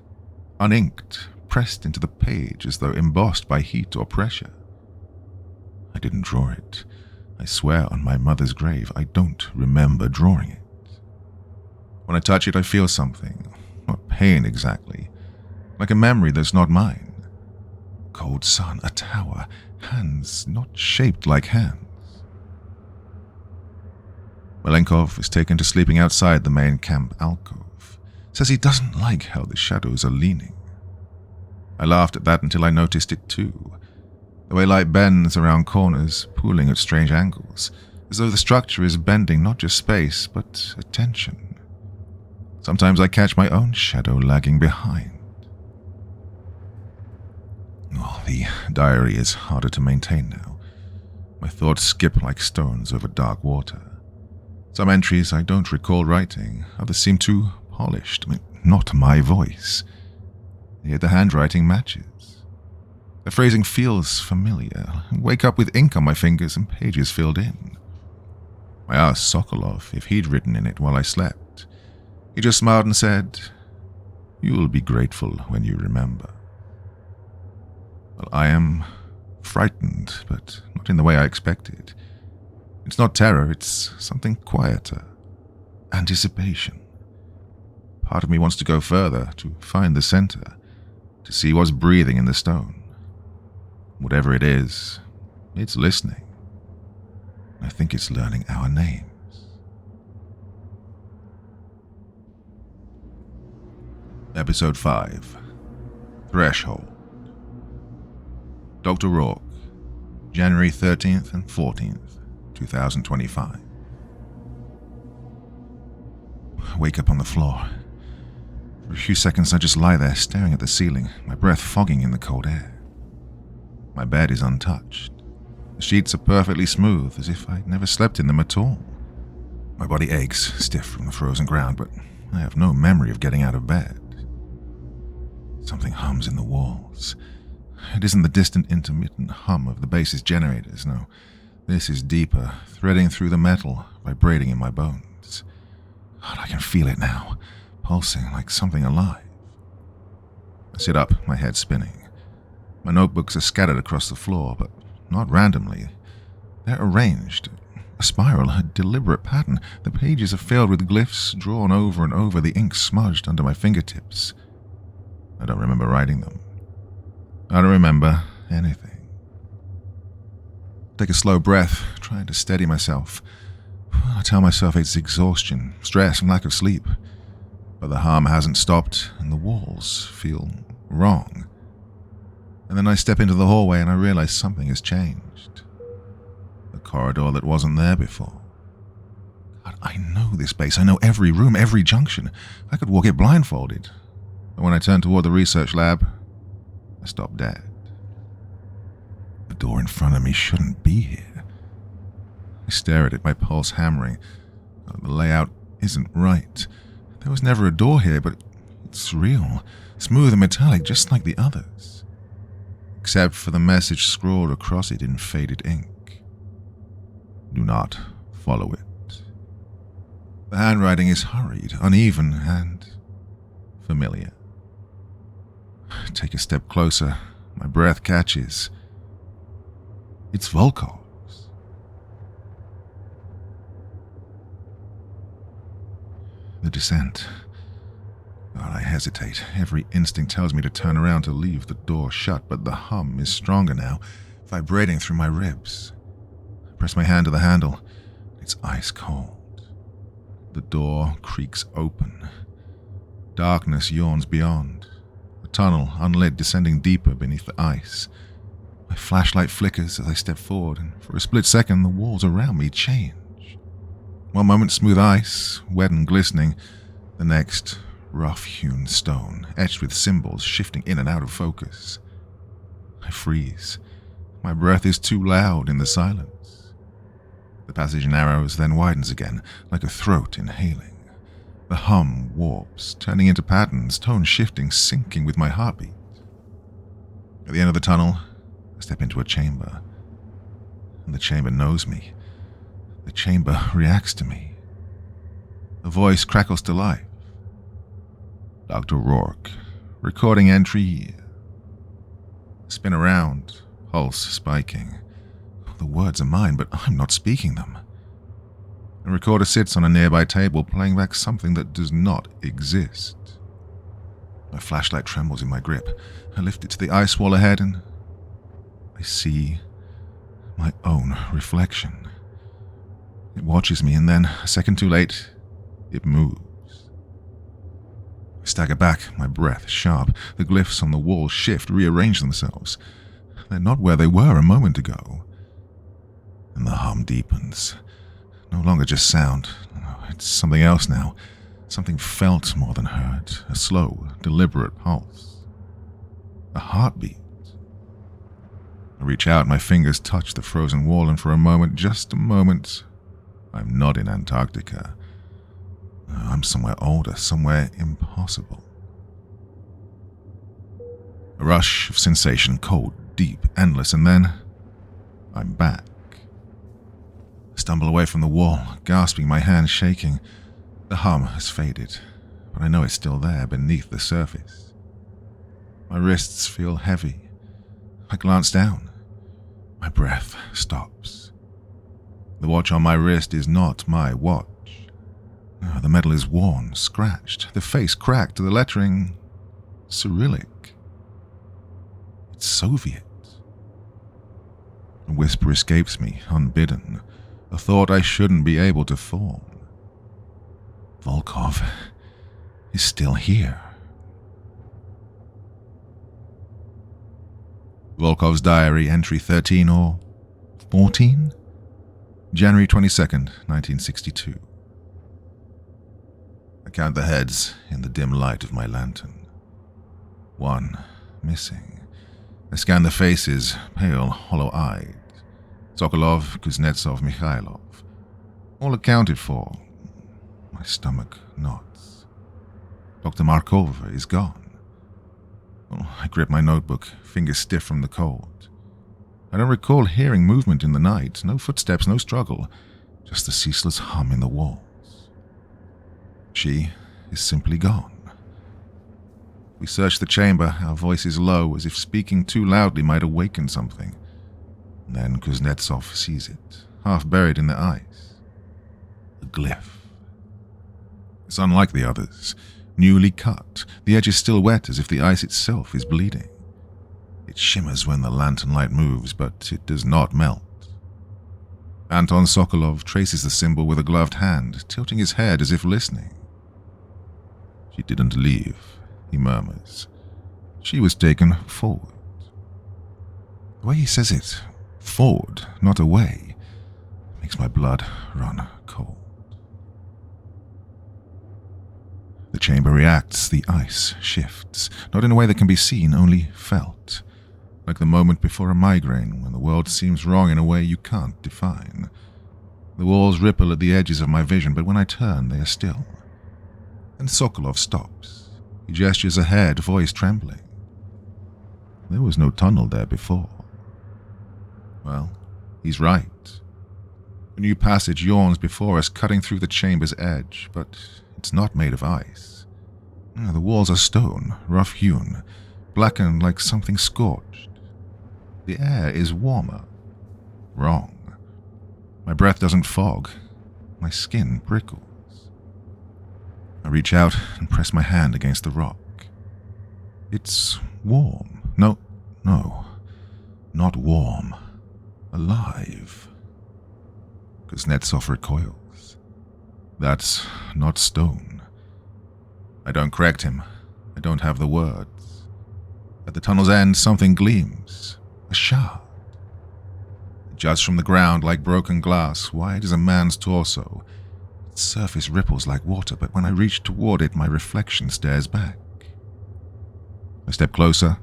uninked, pressed into the page as though embossed by heat or pressure. I didn't draw it. I swear on my mother's grave, I don't remember drawing it. When I touch it, I feel something, not pain exactly, like a memory that's not mine. Cold sun, a tower, hands not shaped like hands. Volkov is taken to sleeping outside the main camp alcove. Says he doesn't like how the shadows are leaning. I laughed at that until I noticed it too. The way light bends around corners, pooling at strange angles, as though the structure is bending not just space, but attention. Sometimes I catch my own shadow lagging behind. Oh, the diary is harder to maintain now. My thoughts skip like stones over dark water. Some entries I don't recall writing, others seem too polished, not my voice. Yet the handwriting matches. The phrasing feels familiar. I wake up with ink on my fingers and pages filled in. I asked Sokolov if he'd written in it while I slept. He just smiled and said, "You'll be grateful when you remember." Well, I am frightened, but not in the way I expected. It's not terror, it's something quieter. Anticipation. Part of me wants to go further, to find the center, to see what's breathing in the stone. Whatever it is, it's listening. I think it's learning our names. Episode 5. Threshold. Dr. Rourke, January 13th and 14th. 2025. I wake up on the floor. For a few seconds I just lie there staring at the ceiling, my breath fogging in the cold air. My bed is untouched. The sheets are perfectly smooth, as if I'd never slept in them at all. My body aches, stiff from the frozen ground, but I have no memory of getting out of bed. Something hums in the walls. It isn't the distant intermittent hum of the base's generators, no. This is deeper, threading through the metal, vibrating in my bones. God, I can feel it now, pulsing like something alive. I sit up, my head spinning. My notebooks are scattered across the floor, but not randomly. They're arranged, a spiral, a deliberate pattern. The pages are filled with glyphs drawn over and over, the ink smudged under my fingertips. I don't remember writing them. I don't remember anything. Take a slow breath, trying to steady myself. I tell myself it's exhaustion, stress, and lack of sleep. But the harm hasn't stopped, and the walls feel wrong. And then I step into the hallway and I realize something has changed. A corridor that wasn't there before. God, I know this base. I know every room, every junction. I could walk it blindfolded. But when I turn toward the research lab, I stop dead. The door in front of me shouldn't be here. I stare at it, my pulse hammering. The layout isn't right. There was never a door here, but it's real, smooth and metallic, just like the others. Except for the message scrawled across it in faded ink. Do not follow it. The handwriting is hurried, uneven, and familiar. I take a step closer. My breath catches. It's Volkov's. The descent. God, I hesitate. Every instinct tells me to turn around to leave the door shut, but the hum is stronger now, vibrating through my ribs. I press my hand to the handle. It's ice cold. The door creaks open. Darkness yawns beyond. A tunnel, unlit, descending deeper beneath the ice. My flashlight flickers as I step forward, and for a split second the walls around me change. One moment smooth ice, wet and glistening, the next rough-hewn stone, etched with symbols shifting in and out of focus. I freeze. My breath is too loud in the silence. The passage narrows, then widens again, like a throat inhaling. The hum warps, turning into patterns, tone shifting, syncing with my heartbeat. At the end of the tunnel, I step into a chamber. And the chamber knows me. The chamber reacts to me. A voice crackles to life. Dr. Rourke, recording entry. Spin around, pulse spiking. The words are mine, but I'm not speaking them. The recorder sits on a nearby table, playing back something that does not exist. My flashlight trembles in my grip. I lift it to the ice wall ahead, and I see my own reflection. It watches me, and then, a second too late, it moves. I stagger back, my breath sharp. The glyphs on the wall shift, rearrange themselves. They're not where they were a moment ago. And the hum deepens. No longer just sound. It's something else now. Something felt more than heard. A slow, deliberate pulse. A heartbeat. I reach out, my fingers touch the frozen wall, and for a moment, just a moment, I'm not in Antarctica. I'm somewhere older, somewhere impossible. A rush of sensation, cold, deep, endless, and then I'm back. I stumble away from the wall, gasping, my hands shaking. The hum has faded, but I know it's still there beneath the surface. My wrists feel heavy. I glance down. My breath stops. The watch on my wrist is not my watch. The metal is worn, scratched, the face cracked, the lettering Cyrillic. It's Soviet. A whisper escapes me, unbidden, a thought I shouldn't be able to form. Volkov is still here. Volkov's diary, entry 13 or 14? January 22nd, 1962. I count the heads in the dim light of my lantern. 1 missing. I scan the faces, pale, hollow-eyed. Sokolov, Kuznetsov, Mikhailov. All accounted for. My stomach knots. Dr. Markova is gone. I grip my notebook, fingers stiff from the cold. I don't recall hearing movement in the night, no footsteps, no struggle, just the ceaseless hum in the walls. She is simply gone. We search the chamber, our voices low, as if speaking too loudly might awaken something. Then Kuznetsov sees it, half buried in the ice. A glyph. It's unlike the others, newly cut. The edge is still wet, as if the ice itself is bleeding. It shimmers when the lantern light moves, but it does not melt. Anton Sokolov traces the symbol with a gloved hand, tilting his head as if listening. She didn't leave, he murmurs. She was taken forward. The way he says it, forward, not away, makes my blood run cold. The chamber reacts, the ice shifts, not in a way that can be seen, only felt. Like the moment before a migraine, when the world seems wrong in a way you can't define. The walls ripple at the edges of my vision, but when I turn, they are still. And Sokolov stops. He gestures ahead, voice trembling. There was no tunnel there before. Well, he's right. A new passage yawns before us, cutting through the chamber's edge, but it's not made of ice. The walls are stone, rough-hewn, blackened like something scorched. The air is warmer. Wrong. My breath doesn't fog. My skin prickles. I reach out and press my hand against the rock. It's warm. No, not warm. Alive. Kuznetsov recoils. That's not stone. I don't correct him. I don't have the words. At the tunnel's end, something gleams. A shard. Judged from the ground like broken glass, wide as a man's torso. Its surface ripples like water, but when I reach toward it, my reflection stares back. I step closer,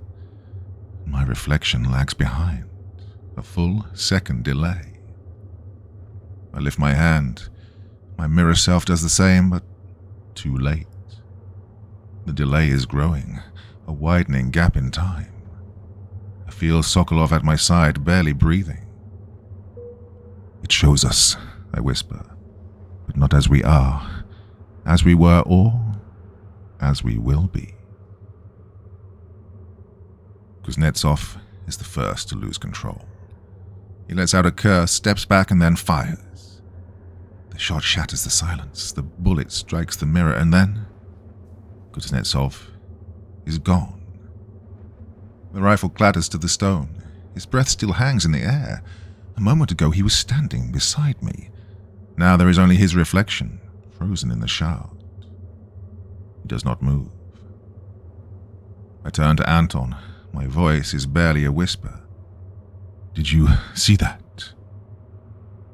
and my reflection lags behind. A full second delay. I lift my hand. My mirror self does the same, but too late. The delay is growing, a widening gap in time. I feel Sokolov at my side, barely breathing. It shows us, I whisper, but not as we are, as we were, or as we will be. Kuznetsov is the first to lose control. He lets out a curse, steps back, and then fires. The shot shatters the silence. The bullet strikes the mirror, and then Kuznetsov is gone. The rifle clatters to the stone. His breath still hangs in the air. A moment ago he was standing beside me. Now there is only his reflection, frozen in the shard. He does not move. I turn to Anton. My voice is barely a whisper. Did you see that?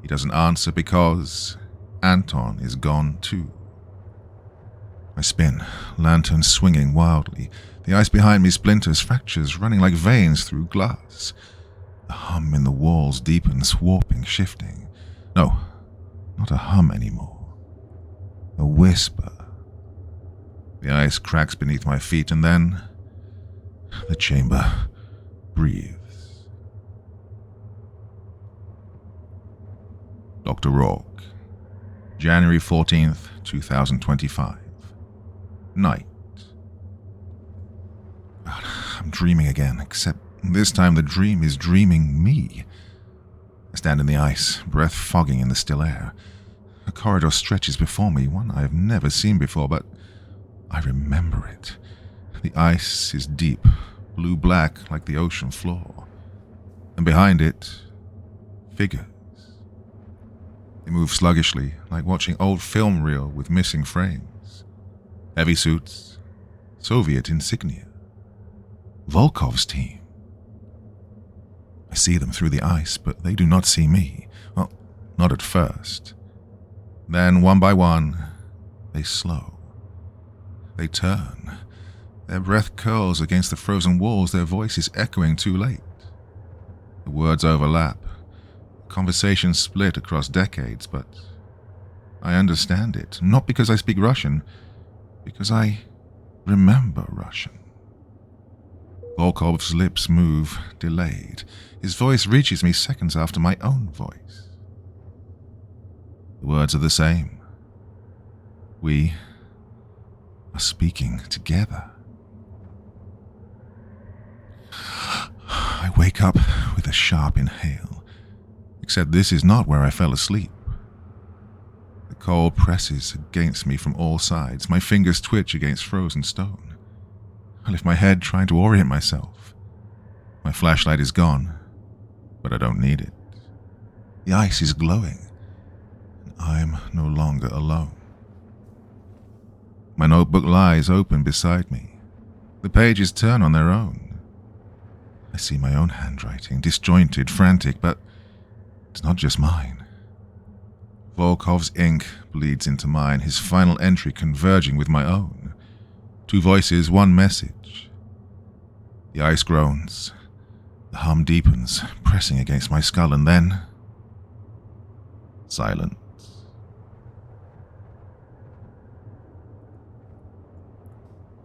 He doesn't answer because Anton is gone too. I spin, lantern swinging wildly. The ice behind me splinters, fractures running like veins through glass. The hum in the walls deepens, warping, shifting. No, not a hum anymore. A whisper. The ice cracks beneath my feet, and then the chamber breathes. Dr. Rourke, January 14th, 2025. Night. God, I'm dreaming again, except this time the dream is dreaming me. I stand in the ice, breath fogging in the still air. A corridor stretches before me, one I have never seen before, but I remember it. The ice is deep, blue-black like the ocean floor. And behind it, figures. They move sluggishly, like watching old film reel with missing frames. Heavy suits, Soviet insignia. Volkov's team. I see them through the ice, but they do not see me. Well, not at first. Then, one by one, they slow. They turn. Their breath curls against the frozen walls, their voices echoing too late. The words overlap. Conversations split across decades, but I understand it. Not because I speak Russian, because I remember Russian. Volkov's lips move, delayed. His voice reaches me seconds after my own voice. The words are the same. We are speaking together. I wake up with a sharp inhale, except this is not where I fell asleep. The cold presses against me from all sides. My fingers twitch against frozen stone. I lift my head, trying to orient myself. My flashlight is gone, but I don't need it. The ice is glowing, and I'm no longer alone. My notebook lies open beside me. The pages turn on their own. I see my own handwriting, disjointed, frantic, but it's not just mine. Volkov's ink bleeds into mine, his final entry converging with my own. Two voices, one message. The ice groans. The hum deepens, pressing against my skull, and then silence.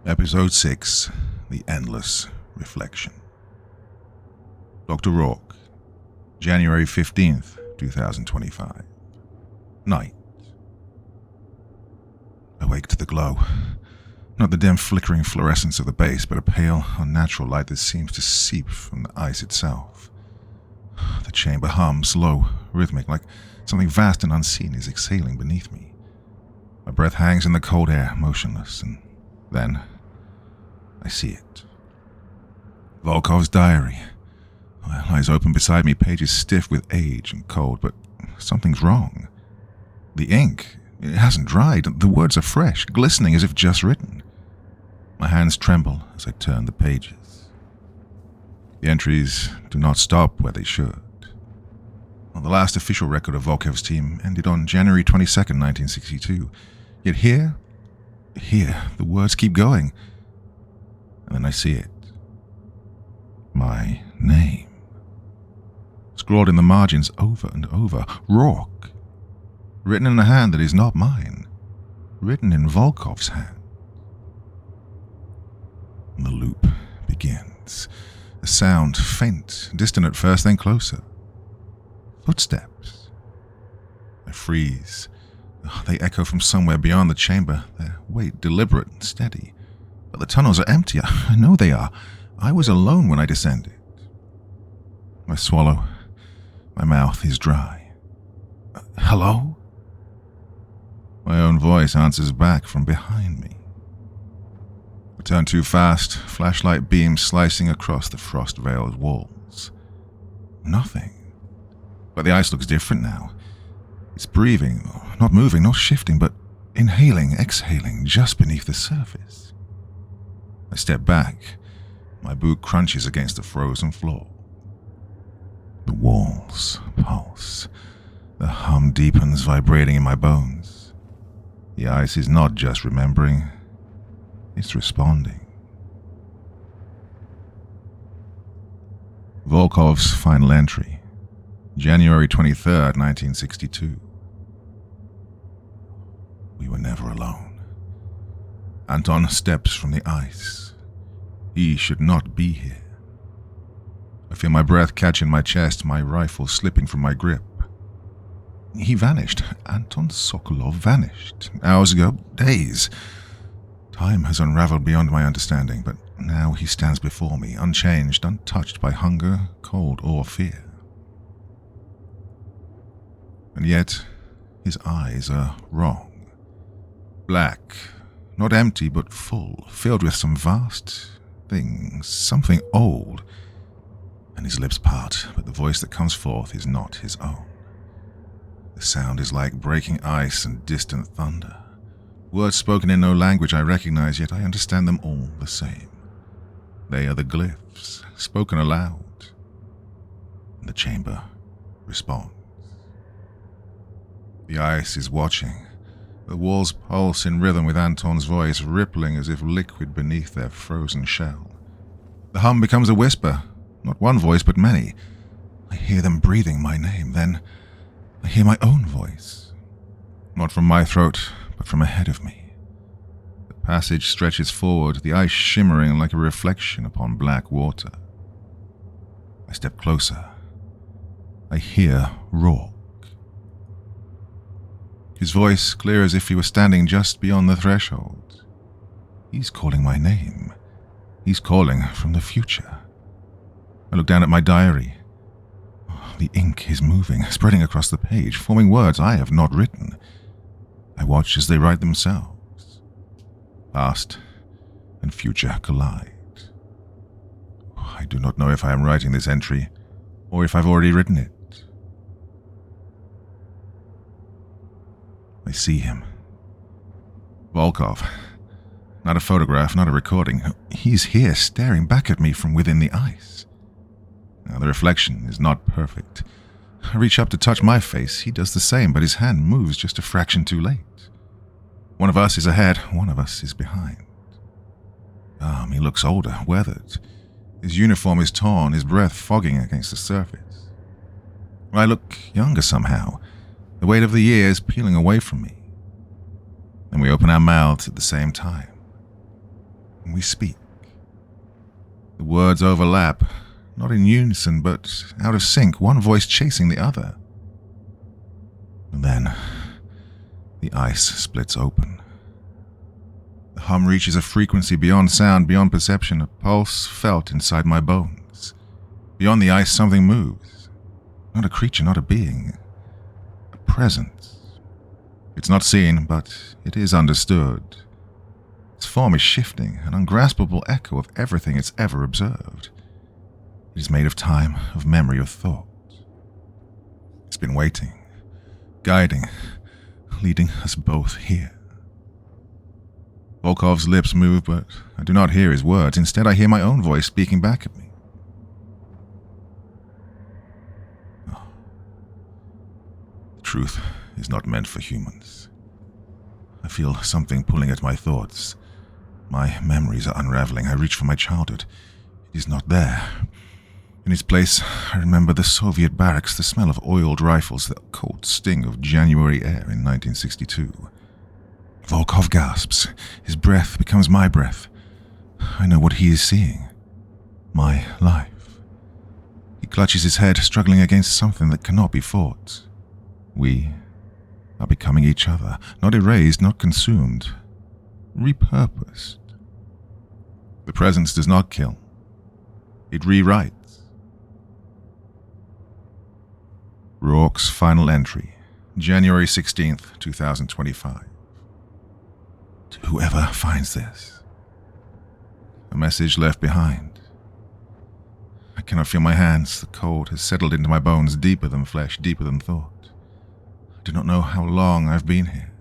Episode 6, The Endless Reflection. Dr. Rourke, January 15th, 2025. Night. I wake to the glow. Not the dim flickering fluorescence of the base, but a pale, unnatural light that seems to seep from the ice itself. The chamber hums, low, rhythmic, like something vast and unseen is exhaling beneath me. My breath hangs in the cold air, motionless, and then I see it. Volkov's diary. It lies open beside me, pages stiff with age and cold, but something's wrong. The ink, it hasn't dried. The words are fresh, glistening as if just written. My hands tremble as I turn the pages. The entries do not stop where they should. Well, the last official record of Volkov's team ended on January 22nd, 1962. Yet here, the words keep going. And then I see it. My name. Scrawled in the margins over and over. Rourke. Written in a hand that is not mine. Written in Volkov's hand. And the loop begins. A sound, faint, distant at first, then closer. Footsteps. I freeze. They echo from somewhere beyond the chamber, their weight deliberate and steady. But the tunnels are empty. I know they are. I was alone when I descended. I swallow. My mouth is dry. Hello? My own voice answers back from behind me. I turn too fast, flashlight beams slicing across the frost-veiled walls. Nothing. But the ice looks different now. It's breathing, not moving, not shifting, but inhaling, exhaling just beneath the surface. I step back. My boot crunches against the frozen floor. The walls pulse. The hum deepens, vibrating in my bones. The ice is not just remembering, it's responding. Volkov's final entry, January 23rd, 1962. We were never alone. Anton steps from the ice. He should not be here. I feel my breath catch in my chest, my rifle slipping from my grip. He vanished. Anton Sokolov vanished. Hours ago, days. Time has unraveled beyond my understanding, but now he stands before me, unchanged, untouched by hunger, cold, or fear. And yet, his eyes are wrong. Black, not empty, but full, filled with some vast thing, something old. And his lips part, but the voice that comes forth is not his own. The sound is like breaking ice and distant thunder. Words spoken in no language I recognize, yet I understand them all the same. They are the glyphs, spoken aloud. And the chamber responds. The ice is watching. The walls pulse in rhythm with Anton's voice, rippling as if liquid beneath their frozen shell. The hum becomes a whisper, not one voice but many. I hear them breathing my name, then I hear my own voice. Not from my throat, but from ahead of me. The passage stretches forward, the ice shimmering like a reflection upon black water. I step closer. I hear Rourke. His voice clear as if he were standing just beyond the threshold. He's calling my name. He's calling from the future. I look down at my diary. The ink is moving, spreading across the page, forming words I have not written. I watch as they write themselves. Past and future collide. I do not know if I am writing this entry, or if I've already written it. I see him. Volkov. Not a photograph, not a recording. He's here, staring back at me from within the ice. Now, the reflection is not perfect. I reach up to touch my face. He does the same, but his hand moves just a fraction too late. One of us is ahead, one of us is behind. He looks older, weathered. His uniform is torn, his breath fogging against the surface. I look younger somehow, the weight of the years peeling away from me. And we open our mouths at the same time. And we speak. The words overlap, not in unison, but out of sync, one voice chasing the other. And then, the ice splits open. The hum reaches a frequency beyond sound, beyond perception, a pulse felt inside my bones. Beyond the ice, something moves. Not a creature, not a being. A presence. It's not seen, but it is understood. Its form is shifting, an ungraspable echo of everything it's ever observed. It is made of time, of memory, of thought. It's been waiting, guiding, leading us both here. Volkov's lips move, but I do not hear his words. Instead, I hear my own voice speaking back at me. truth is not meant for humans. I feel something pulling at my thoughts. My memories are unraveling. I reach for my childhood. It is not there. In its place, I remember the Soviet barracks, the smell of oiled rifles, the cold sting of January air in 1962. Volkov gasps. His breath becomes my breath. I know what he is seeing. My life. He clutches his head, struggling against something that cannot be fought. We are becoming each other, not erased, not consumed, repurposed. The presence does not kill. It rewrites. Rourke's final entry, January 16th, 2025. To whoever finds this. A message left behind. I cannot feel my hands. The cold has settled into my bones, deeper than flesh, deeper than thought. I do not know how long I've been here.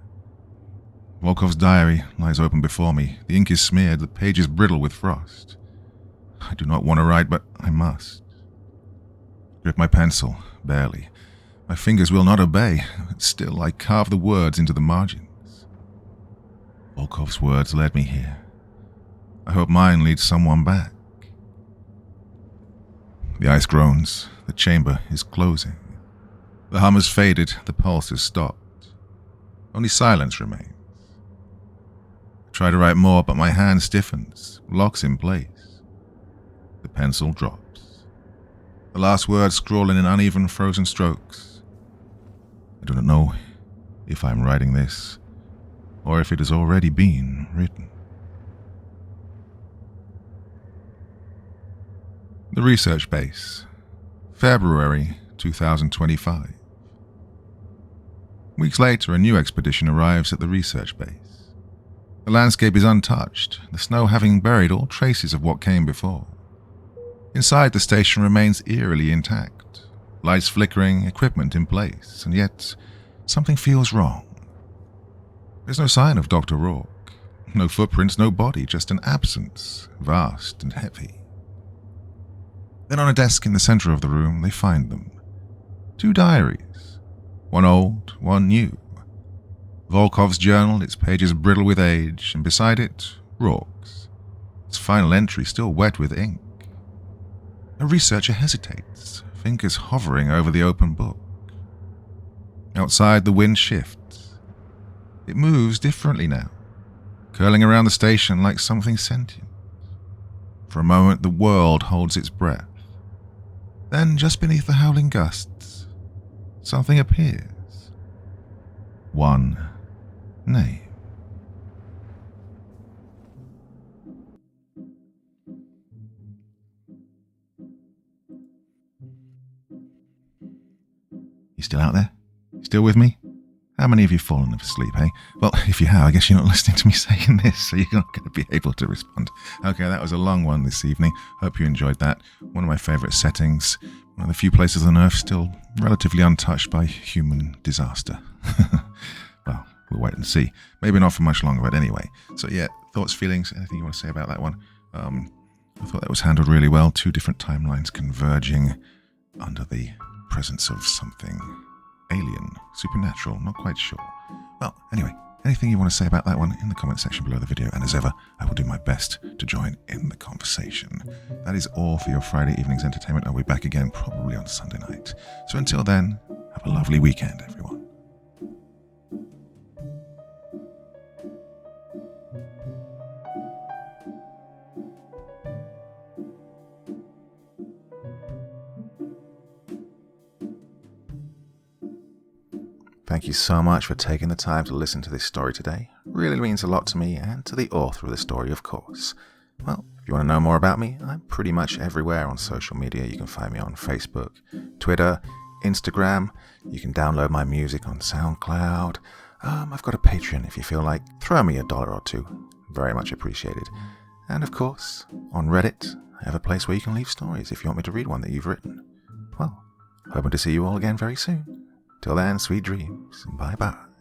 Volkov's diary lies open before me. The ink is smeared, the page is brittle with frost. I do not want to write, but I must. Grip my pencil, barely. My fingers will not obey. Still, I carve the words into the margins. Volkov's words led me here. I hope mine leads someone back. The ice groans. The chamber is closing. The hum has faded. The pulse has stopped. Only silence remains. I try to write more, but my hand stiffens, locks in place. The pencil drops. The last words scrawl in uneven, frozen strokes. I do not know if I'm writing this, or if it has already been written. The research base, February 2025. Weeks later, a new expedition arrives at the research base. The landscape is untouched, the snow having buried all traces of what came before. Inside, the station remains eerily intact. Lights flickering, equipment in place, and yet something feels wrong. There's no sign of Dr. Rourke. No footprints, no body, just an absence, vast and heavy. Then on a desk in the center of the room, they find them. 2 diaries. One old, one new. Volkov's journal, its pages brittle with age, and beside it, Rourke's. Its final entry still wet with ink. A researcher hesitates, fingers hovering over the open book. Outside, the wind shifts. It moves differently now, curling around the station like something sentient. For a moment, the world holds its breath. Then, just beneath the howling gusts, something appears. One name. You still out there? Still with me? How many of you have fallen asleep, eh? Well, if you have, I guess you're not listening to me saying this, so you're not going to be able to respond. Okay, that was a long one this evening. Hope you enjoyed that. One of my favourite settings. One of the few places on Earth still relatively untouched by human disaster. Well, we'll wait and see. Maybe not for much longer, but anyway. So yeah, thoughts, feelings, anything you want to say about that one? I thought that was handled really well. 2 different timelines converging under the presence of something alien, supernatural, not quite sure. Well, anyway, anything you want to say about that one in the comment section below the video, and as ever, I will do my best to join in the conversation. That is all for your Friday evening's entertainment. I'll be back again probably on Sunday night. So until then, have a lovely weekend, everyone. Thank you so much for taking the time to listen to this story today. It really means a lot to me and to the author of the story, of course. Well, if you want to know more about me, I'm pretty much everywhere on social media. You can find me on Facebook, Twitter, Instagram. You can download my music on SoundCloud. I've got a Patreon if you feel like. Throw me $1 or 2. Very much appreciated. And of course, on Reddit, I have a place where you can leave stories if you want me to read one that you've written. Well, hoping to see you all again very soon. Till then, sweet dreams. Bye-bye.